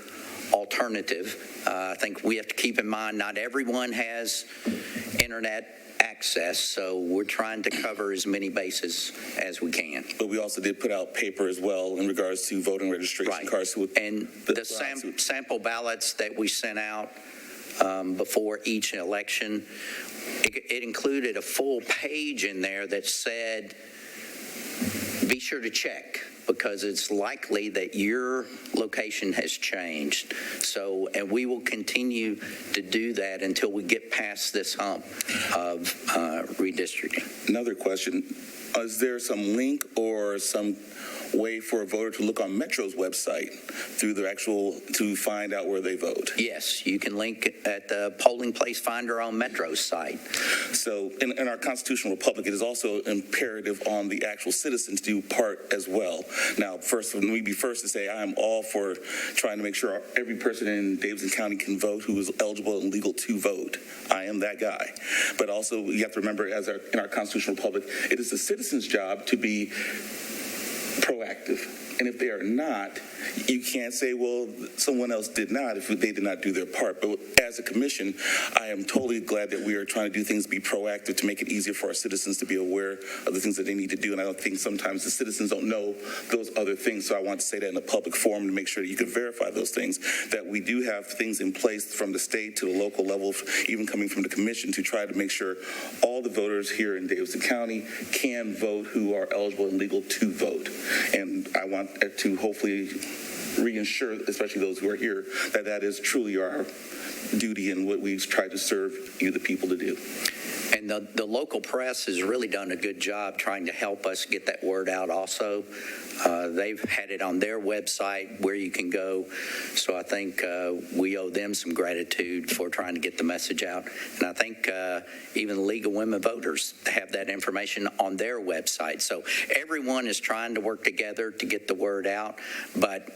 alternative. I think we have to keep in mind not everyone has internet access, so we're trying to cover as many bases as we can. But we also did put out paper as well in regards to voting registration cards. And the sample ballots that we sent out before each election, it included a full page in there that said, be sure to check, because it's likely that your location has changed. So, and we will continue to do that until we get past this hump of redistricting. Another question, is there some link or some way for a voter to look on Metro's website through the to find out where they vote? Yes, you can link at the polling place finder on Metro's site. So in our constitutional republic, it is also imperative on the actual citizens to do part as well. Now, first, let me be first to say I am all for trying to make sure every person in Davidson County can vote who is eligible and legal to vote. I am that guy. But also, you have to remember, in our constitutional republic, it is the citizens' job to be proactive. And if they are not, you can't say, well, someone else did not if they did not do their part. But as a commission, I am totally glad that we are trying to do things, be proactive to make it easier for our citizens to be aware of the things that they need to do. And I don't think sometimes the citizens don't know those other things. So I want to say that in a public forum to make sure that you can verify those things, that we do have things in place from the state to the local level, even coming from the commission, to try to make sure all the voters here in Davidson County can vote who are eligible and legal to vote. And I want to hopefully reassure, especially those who are here, that that is truly our duty and what we've tried to serve you, the people, to do. And the local press has really done a good job trying to help us get that word out also. They've had it on their website where you can go. So I think we owe them some gratitude for trying to get the message out. And I think even the League of Women Voters have that information on their website. So everyone is trying to work together to get the word out, but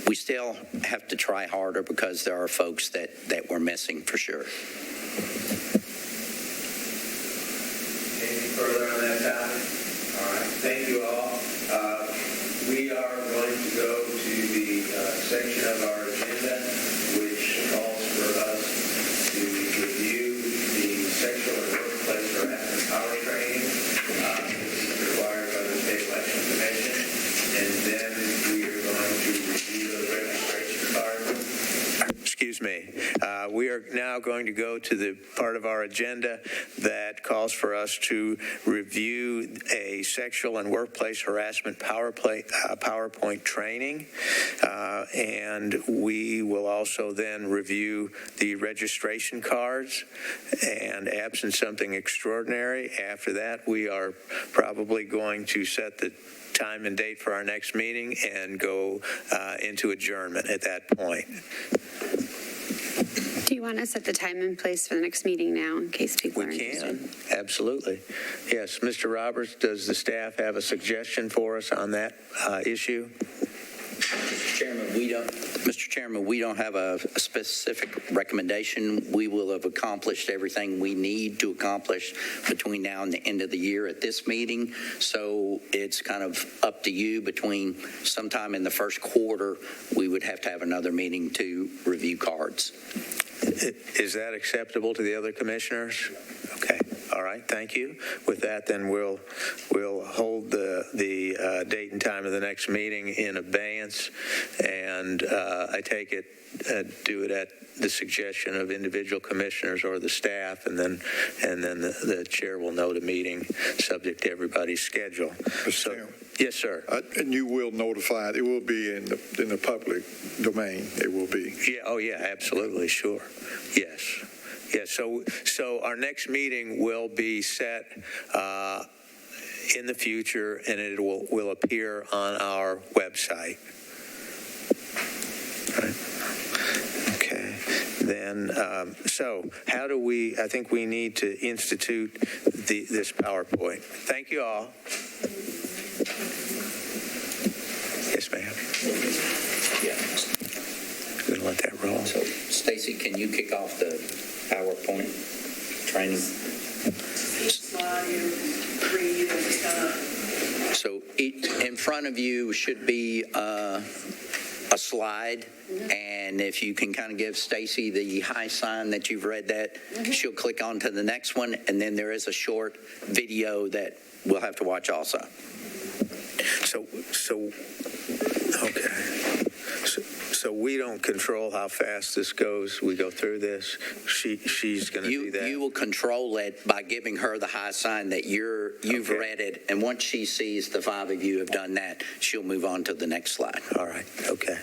we still have to try harder because there are folks that we're missing for sure. Anything further on that topic? All right, thank you all. We are going to go to portion of our agenda, which calls for us to review the sexual and workplace harassment power training required by the State Election Commission, and then we are going to review the registration card. Excuse me. We are now going to go to the part of our agenda that calls for us to review a sexual and workplace harassment PowerPoint training. And we will also then review the registration cards. And absent something extraordinary, after that, we are probably going to set the time and date for our next meeting and go into adjournment at that point. Do you want to set the time and place for the next meeting now in case people are We interested? can, absolutely. Yes, Mr. Roberts, does the staff have a suggestion for us on that issue? Mr. Chairman, we don't have a specific recommendation. We will have accomplished everything we need to accomplish between now and the end of the year at this meeting. So it's kind of up to you. Between sometime in the first quarter, we would have to have another meeting to review cards. Is that acceptable to the other commissioners? Okay, all right, thank you. With that, then we'll hold the date and time of the next meeting in abeyance, and I take it, do it at the suggestion of individual commissioners or the staff, and then the chair will note a meeting subject to everybody's schedule. Mr. Chairman. Yes, sir. And you will notify it. It will be in the public domain. It will be. Yeah. Oh, yeah. Absolutely. Sure. Yes. Yes. So our next meeting will be set in the future, and it will appear on our website. Right. Okay. Then, so how do we? I think we need to institute this PowerPoint. Thank you all. Yes, ma'am. Yeah. Going to let that roll. So, Stacy, can you kick off the PowerPoint training? Slide you read and just kind of. So in front of you should be a slide, and if you can kind of give Stacy the high sign that you've read that, she'll click on to the next one, and then there is a short video that we'll have to watch also. So we don't control how fast this goes. We go through this. She's going to do that. You will control it by giving her the high sign that you've read it, and once she sees the five of you have done that, she'll move on to the next slide. All right. Okay.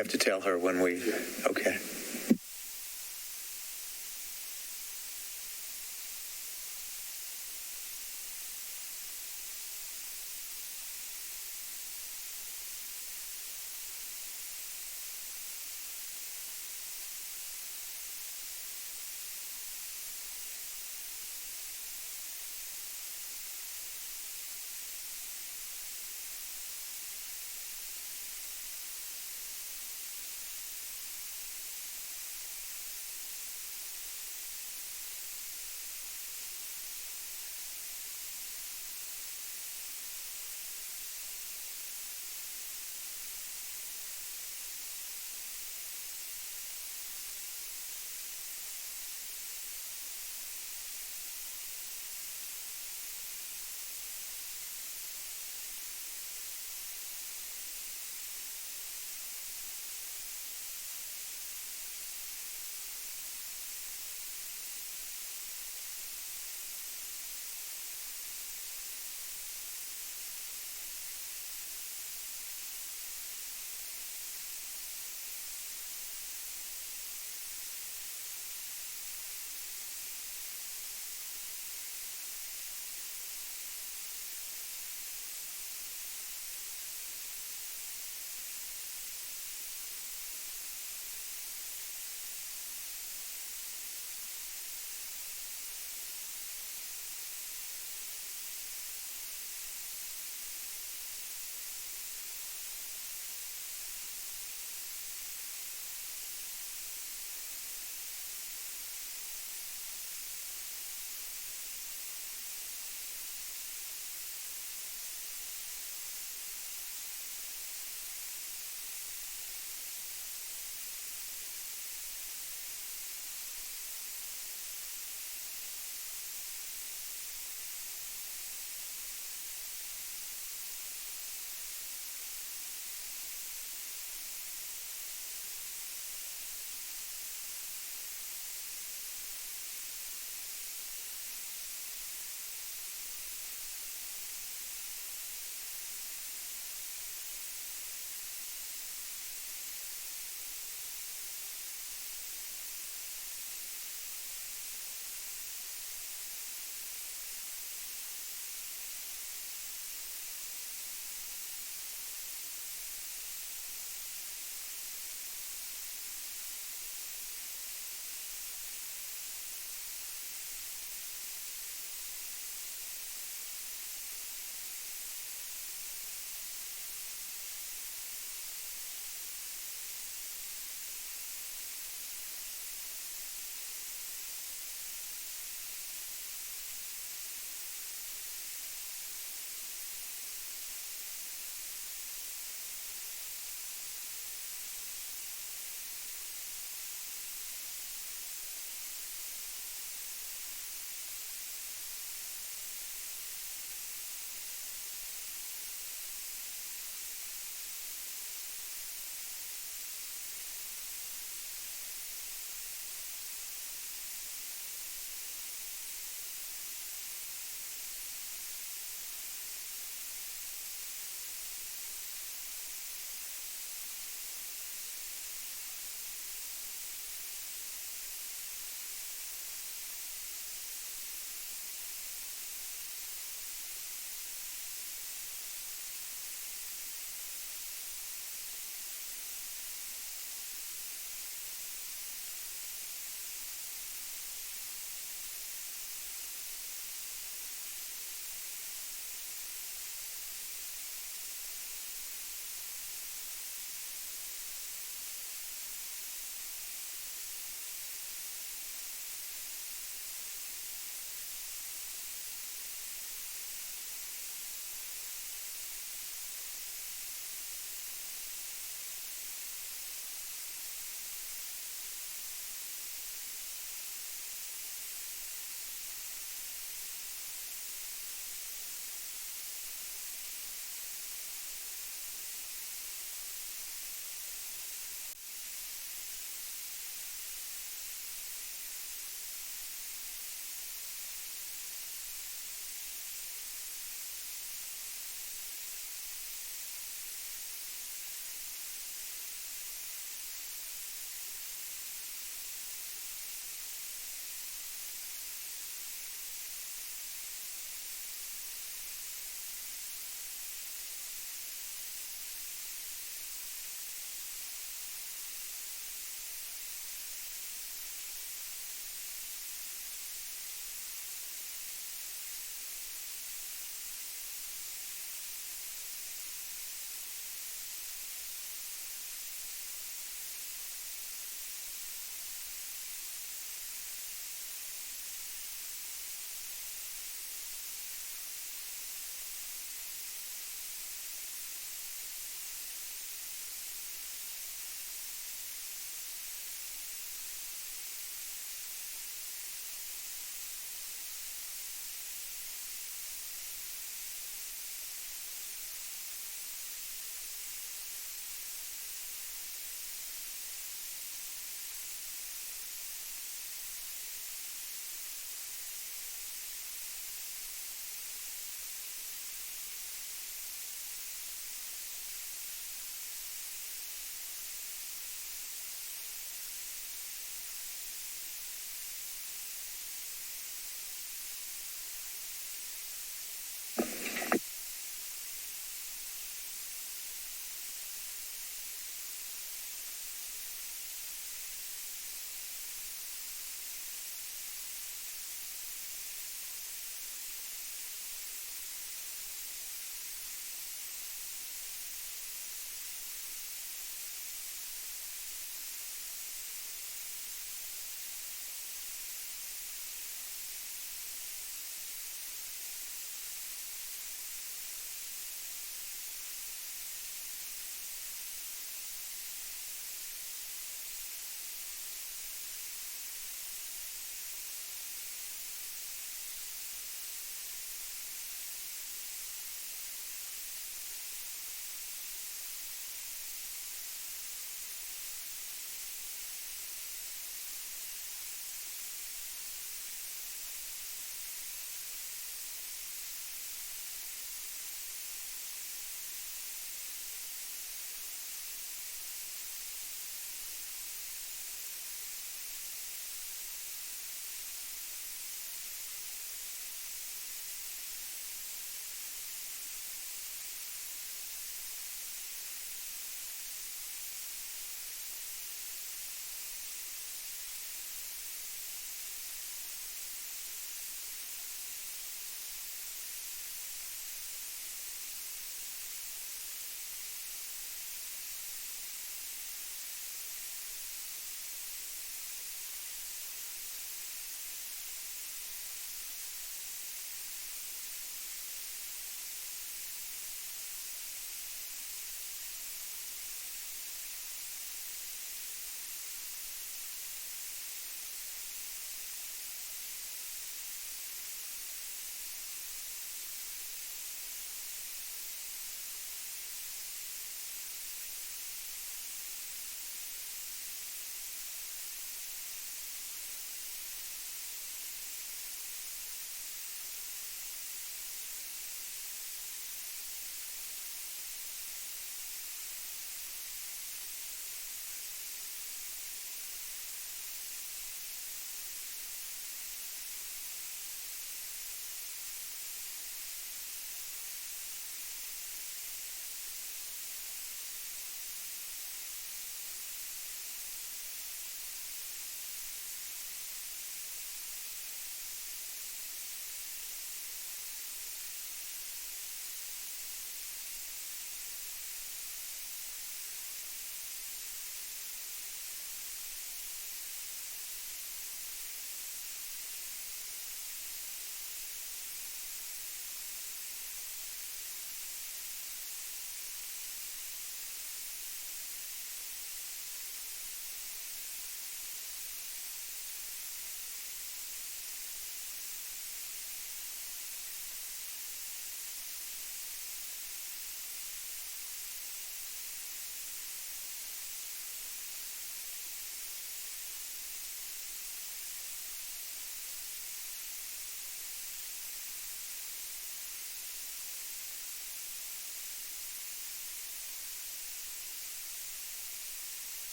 have to tell her when we, okay.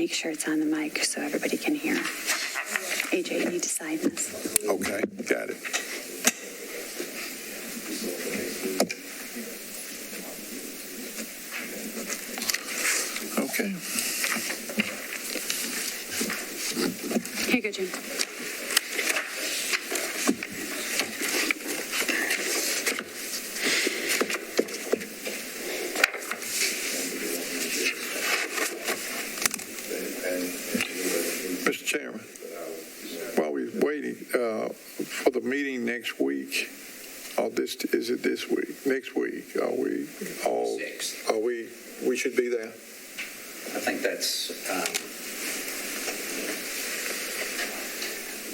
make sure it's on the mic so everybody can hear. AJ, you need to sign this. Okay, got it. Okay. Here you go, Jim. Mr. Chairman, while we're waiting for the meeting next week, or is it this week? Next week, are we all? Sixth. Are we should be there? I think that's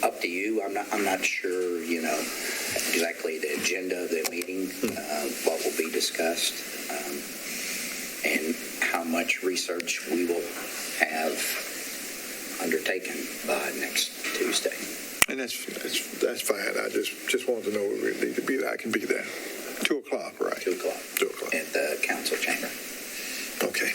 up to you. I'm not sure, exactly the agenda of the meeting, what will be discussed, and how much research we will have undertaken by next Tuesday. And that's fine. I just wanted to know we really need to be there. I can be there. 2:00, right? 2:00. 2:00. At the council chamber. Okay.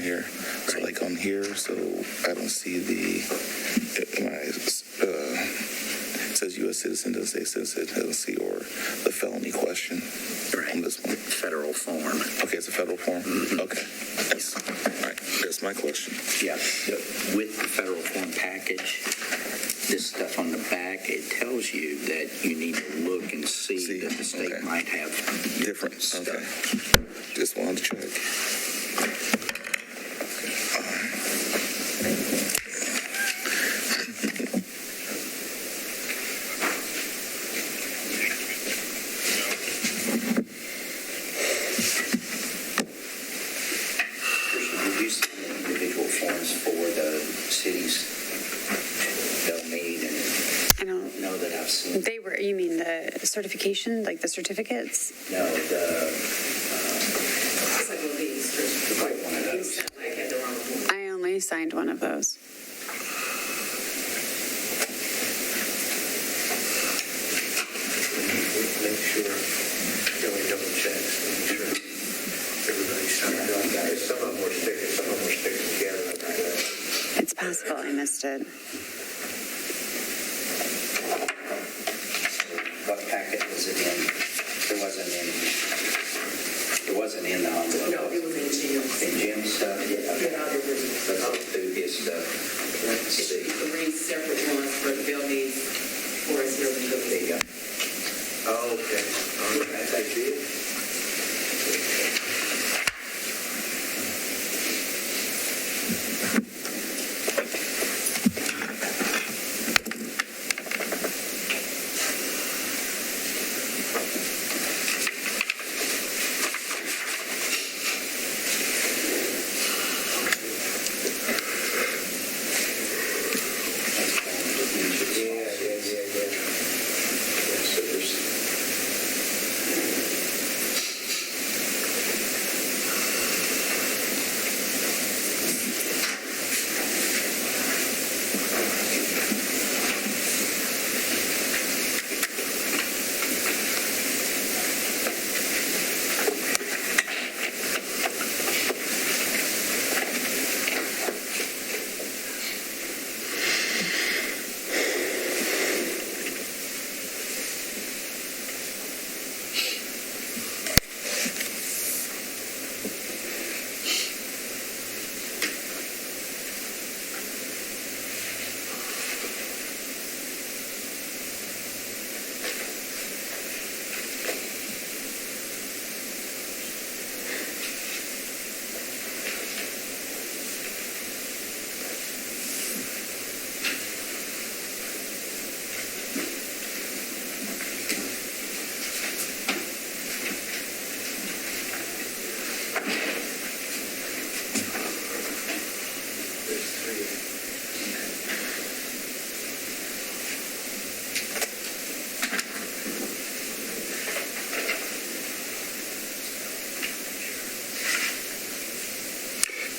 Here. So like on here, so I don't see it says U.S. citizen, doesn't say citizen, I don't see, or the felony question on this one. Federal form. Okay, it's a federal form? Mm-hmm. Okay. All right, that's my question. Yeah, with the federal form package, this stuff on the back, it tells you that you need to look and see that the state might have different stuff. Okay. Just wanted to check. You mean the certification, like the certificates? No, I only signed one of those. make sure, we double check, make sure everybody's signed on. Some of them were sticking together. It's possible I missed it. What packet was it in? It wasn't in the envelope. No, it was in Jim's. In Jim's stuff? Yeah. Yeah, there was That's all through his stuff. Let's see. 3 separate ones for the buildings, for his building. There you go. Oh, okay. All right, I did.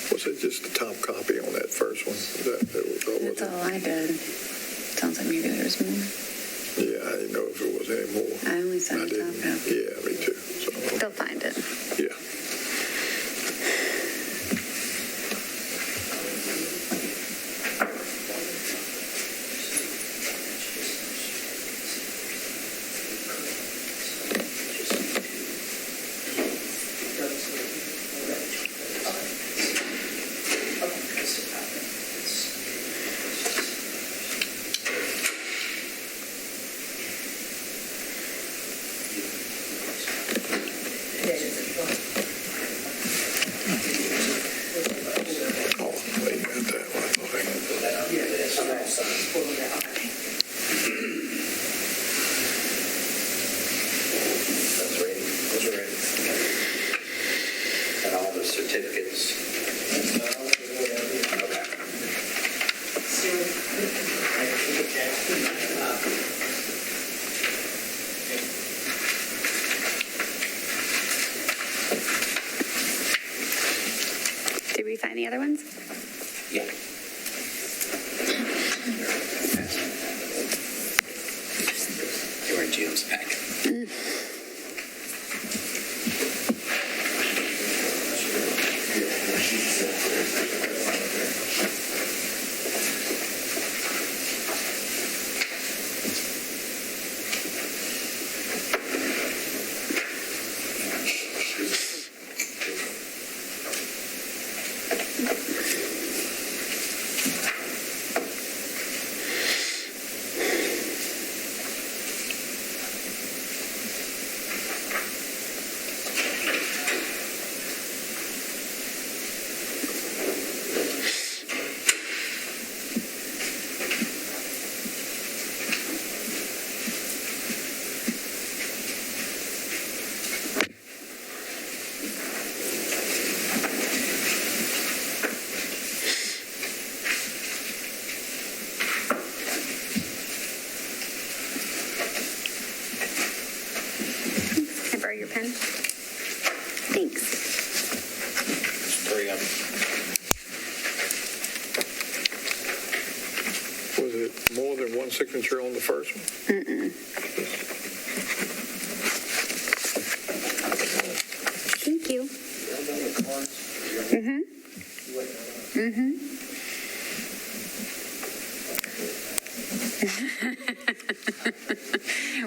Was it just the top copy on that first one? That's all I did. Sounds like maybe there's more. Yeah, I didn't know if it was any more. I only saw the top copy. Yeah, me too. So, They'll find it. yeah. Did we find the other ones? Yeah. They were in Jim's packet. Can I borrow your pen? Thanks. Three of them. Was it more than one signature on the first one? Mm-mm.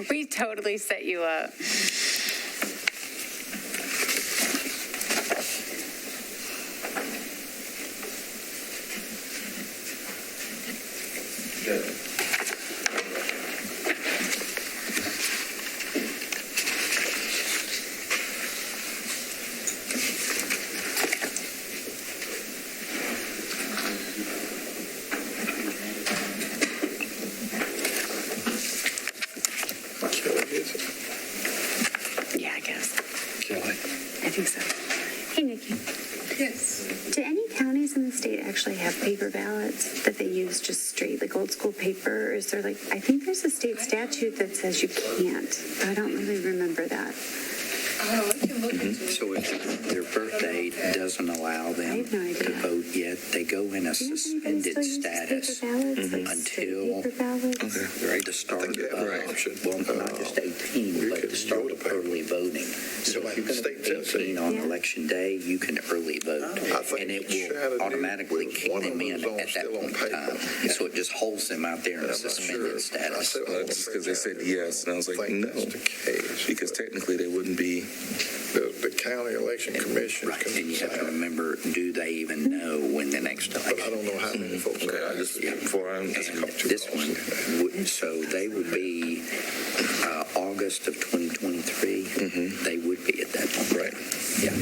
We totally set you up. Good. Kelly gets it. Yeah, I guess. Kelly. I think so. Hey, Nikki. Yes. Do any counties in the state actually have paper ballots that they use just straight, like old school paper? Or is there I think there's a state statute that says you can't, but I don't really remember that. Oh, I can look into it. So if their birthday doesn't allow I them have no idea. to vote yet, they go in a Do you know if anybody suspended still uses status paper ballots, like until straight paper ballots? the start I think you have an of, option. well, not just 18, You but can the start go to of paper. early voting. So if you're going to State be Tennessee. 18 on Yeah. election day, you can early vote. I think And it Chattanooga will automatically was kick one of them in those at that still on point in paper. time. So it just holds them out there in I'm a not suspended sure. status. Just because they said yes, and I was like, think no, that's the case. because technically they wouldn't be. The county election commission Right, can and you have to decide. remember, do they even know when the next But I election? don't know how many folks Okay, are. I just before I'm. And this one, so they would be August of 2023. They would be at that point. Right. Yeah.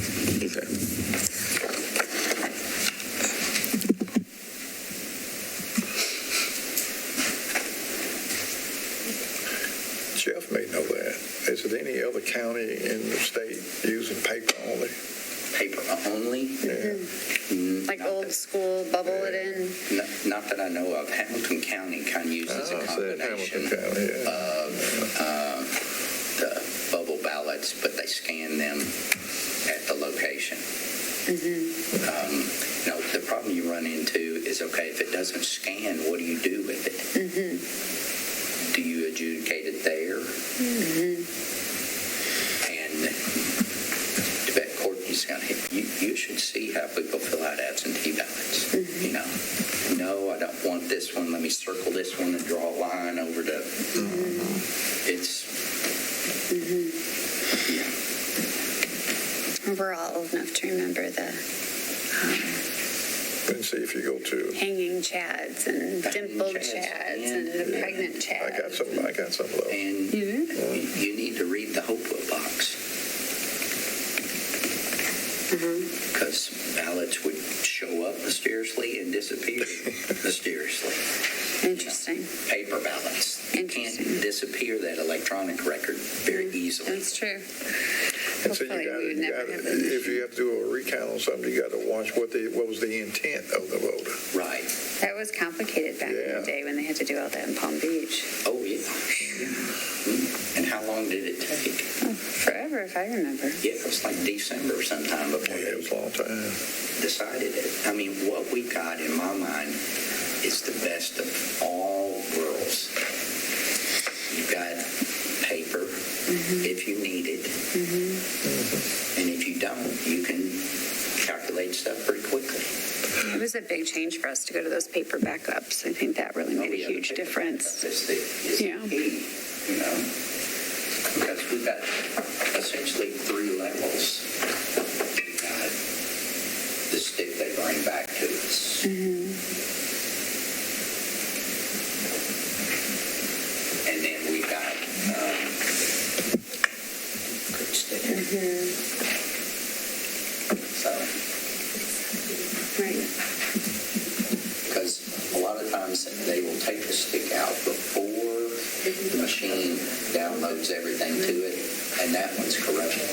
Okay. Jeff may know that. Is it any other county in the state using paper only? Paper only? Like old school, bubble it in? Not that I know of. Hamilton County kind of uses a I said combination Hamilton County, yeah. of the bubble ballots, but they scan them at the location. The problem you run into is, okay, if it doesn't scan, what do you do with it? Do you adjudicate it there? And to bet Courtney's going to you should see how people fill out absentee ballots. No, I don't want this one. Let me circle this one and draw a line over to. It's. We're all old enough to remember the And see if you go to, hanging chads and dimpled chads and the pregnant chads. I got some of those. And you need to read the Hopewell box. Because ballots would show up mysteriously and disappear mysteriously. Interesting. Paper ballots. You can't Interesting. disappear that electronic record very easily. That's true. And so Hopefully we would never have that if you have to do a recount on something, you got to watch what was the intent of the voter. Right. That was complicated back in Yeah. the day when they had to do all that in Palm Beach. Oh, yeah. And how long did it take? Oh, forever, if I remember. Yeah, it was like December sometime before Yeah, it they was a long time. decided it. I mean, what we got in my mind is the best of all worlds. You've got paper if you need it, and if you don't, you can calculate stuff pretty quickly. It was a big change for us to go to those paper backups. I think that really made a huge difference. It's the Yeah. key, because we've got essentially 3 levels. We've got the stick they bring back to us. And then we got good stick. So, Right. because a lot of times they will take the stick out before the machine downloads everything to it, and that one's corrupted.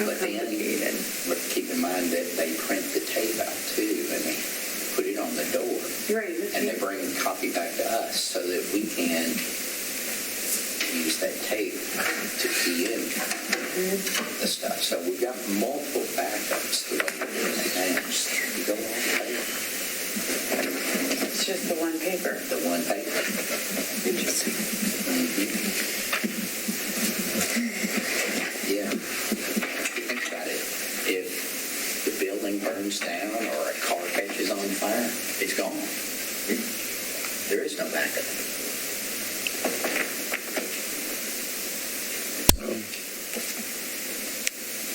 But then, but keep in mind that they print the tape out too, and they put it on the door. Right. And they bring a copy back to us so that we can use that tape to key in the stuff. So we've got multiple backups the way we're doing it now. You go on paper. It's just the one paper. The one paper. Interesting. Yeah. burns down or a car catches on fire, it's gone. There is no backup.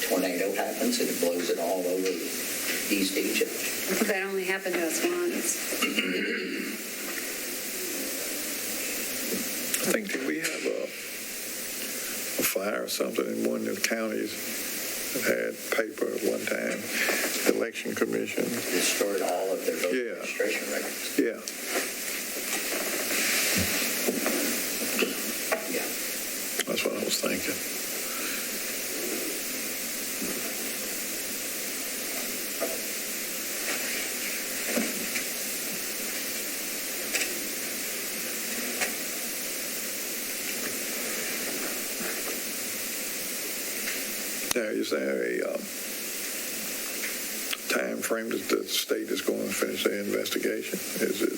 Tornado happens and it blows it all over East Egypt. That only happened to us once. I think that we have a fire or something in one of the counties that had paper at one time, the election commission. Destroyed all of their voter Yeah. registration records. Yeah. Yeah. That's what I was thinking. Now, is there a time frame that the state is going to finish their investigation? Is it?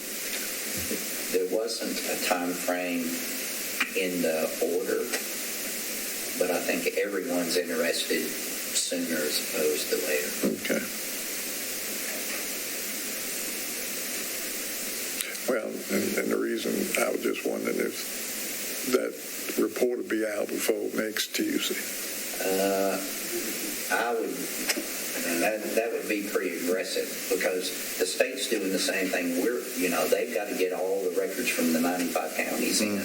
There wasn't a time frame in the order, but I think everyone's interested sooner as opposed to later. Okay. Well, and the reason I was just wondering if that report will be out before next Tuesday. That would be pretty aggressive because the state's doing the same thing. They've got to get all the records from the 95 counties in,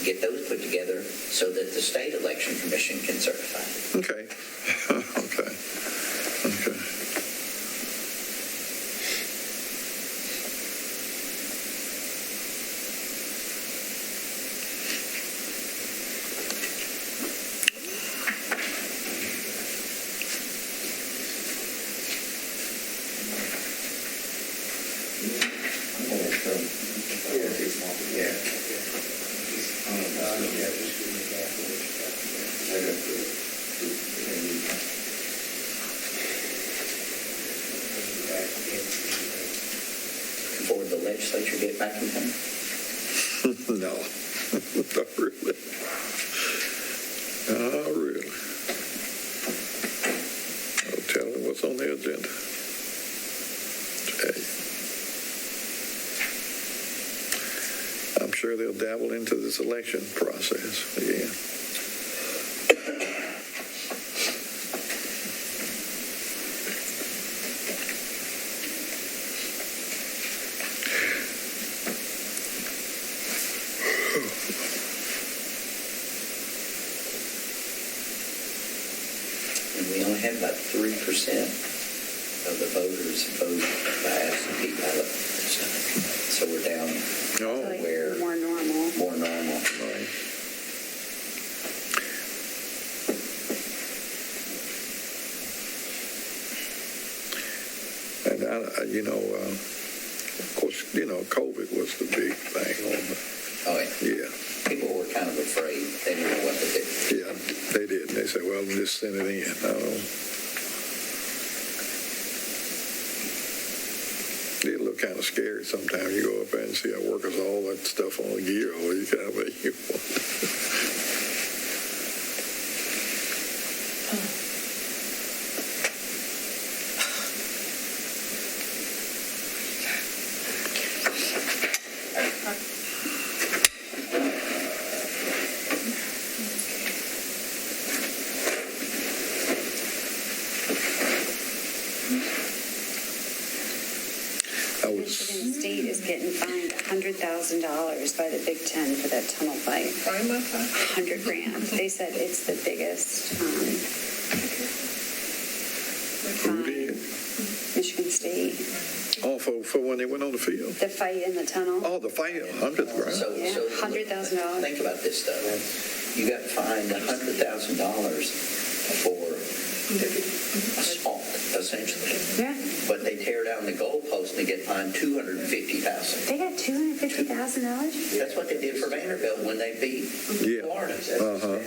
get those put together so that the state election commission can certify it. Okay. Okay. Before the legislature get back in town? No, not really. Not really. I'll tell them what's on the agenda. Hey. I'm sure they'll dabble into this election process again. And we only have about 3% of the voters vote by absentee ballot this time. So we're down Oh, where More normal. more normal. right. And of course, COVID was the big thing on the, Oh, yeah. yeah. People were kind of afraid. They didn't know what to do. Yeah, they did. They said, well, just send it in. It look kind of scary sometimes. You go up there and see our workers, all that stuff on the gear, all you kind of make you Michigan State is getting fined $100,000 by the Big Ten for that tunnel fight. $100,000. They said it's the biggest fine. Michigan State. Oh, for when they went on the field? The fight in the tunnel. Oh, the fight, 100 grand. So $100,000. think about this, though. You got fined $100,000 for assault, essentially. Yeah. But they tear down the goalpost and they get fined $250,000. They got $250,000? That's what they did for Vanderbilt when they beat Florida. Uh-huh.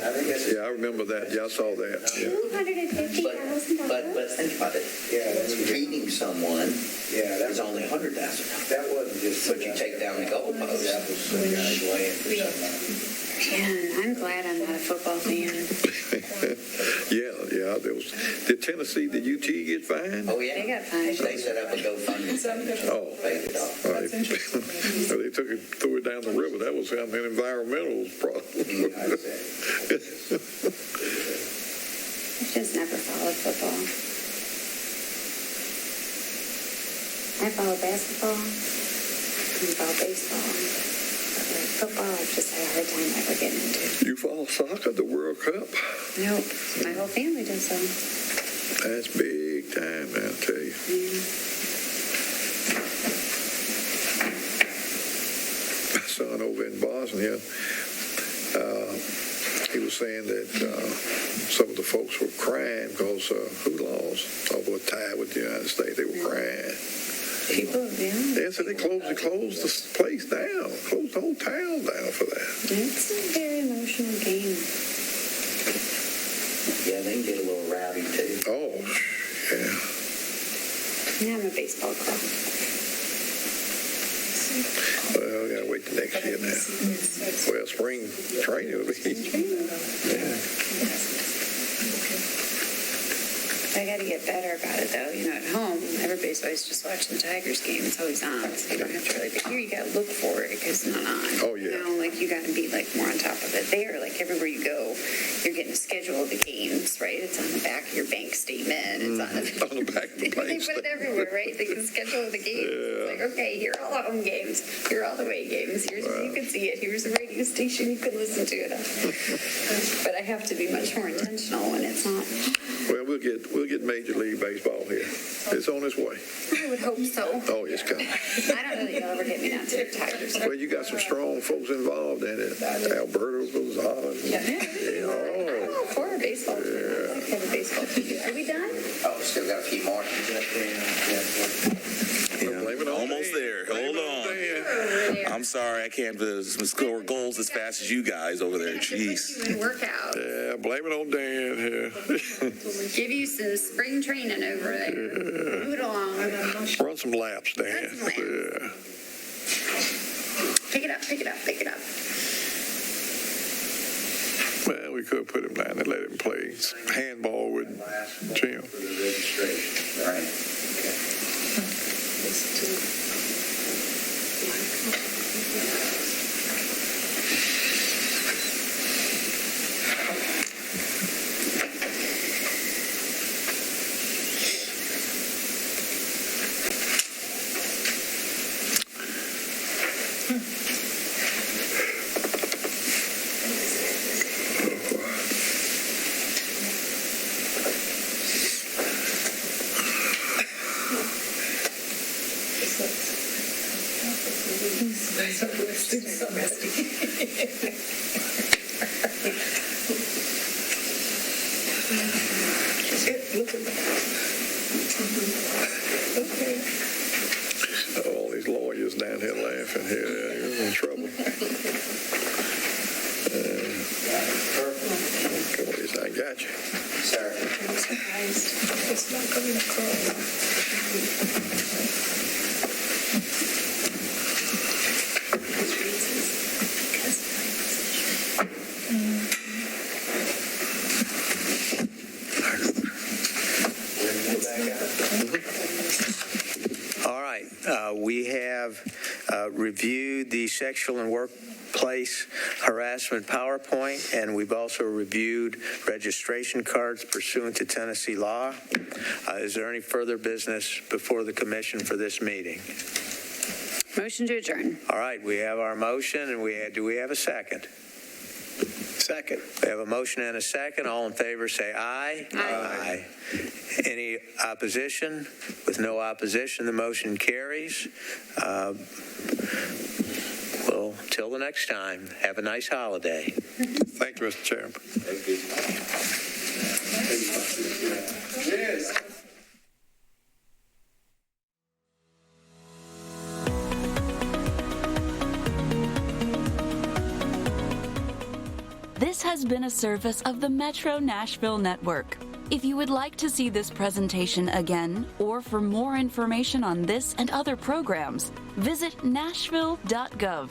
Yeah, I remember that. Yeah, I saw that. Yeah. $250,000? But think about it. Beating someone is only $100,000. That wasn't just. But you take down the goalpost. That was the guys laying for something. Man, I'm glad I'm not a football fan. Yeah. Did Tennessee, did UT get fined? Oh, yeah. They got fined. They set up a GoFundMe. Oh. Paid it off. All right. They threw it down the river. That was an environmental problem. I've just never followed football. I follow basketball, I follow baseball, but football I've just had a hard time ever getting into. You follow soccer, the World Cup? Nope, my whole family does so. That's big time, I'll tell you. My son over in Bosnia, he was saying that some of the folks were crying because who lost? Over a tie with the United States. They were crying. People, Yeah, so they closed the place down, closed the whole town down for that. It's a very emotional game. Yeah, they can get a little rowdy, too. Oh, yeah. Yeah, I'm a baseball girl. Well, we gotta wait till next year now. Well, spring training will be. Yeah. I got to get better about it, though. You know, at home, everybody's always just watching the Tigers game. It's always on, so you don't have to really. But here, you got to look for it because it's not on. Oh, yeah. You know, like you got to be like more on top of it. There, like everywhere you go, you're getting a schedule of the games, right? It's on the back of your bank statement. It's on the back of the They bank put it everywhere, right? They can schedule the games. It's like, okay, here are all the home games. Here are all the away games. Here's where you can see it. Here's the radio station you can listen to it on. But I have to be much more intentional when it's not. Well, we'll get Major League Baseball here. It's on its way. I would hope so. Oh, it's coming. I don't know that you'll ever get me down to the Tigers. Well, you got some strong folks involved in it. Alberto goes on. Oh, for a baseball team. I'd like to have a baseball team. Are we done? Oh, still got a few more. Blame it on Almost Dan. there. Blame Hold it on. Dan. I'm sorry, I can't score goals as fast as you guys over there. Jeez. You and workout. Yeah, blame it on Dan here. Give you some spring training over there. Move it along. Run some laps, Dan. Run some laps. Yeah. Pick it up, pick it up, pick it up. Well, we could put him down and let him play handball with Jim. For the registration, all right? All these lawyers down here laughing here. You're in trouble. Come on, I got you. Sir. It's not going to close. All right, we have reviewed the sexual and workplace harassment PowerPoint, and we've also reviewed registration cards pursuant to Tennessee law. Is there any further business before the commission for this meeting? Motion to adjourn. All right, we have our motion, and do we have a second? Second. We have a motion and a second. All in favor, say aye. Aye. Any opposition? With no opposition, the motion carries. Well, till the next time, have a nice holiday. Thank you, Mr. Chairman. Yes. This has been a service of the Metro Nashville Network. If you would like to see this presentation again, or for more information on this and other programs, visit nashville.gov.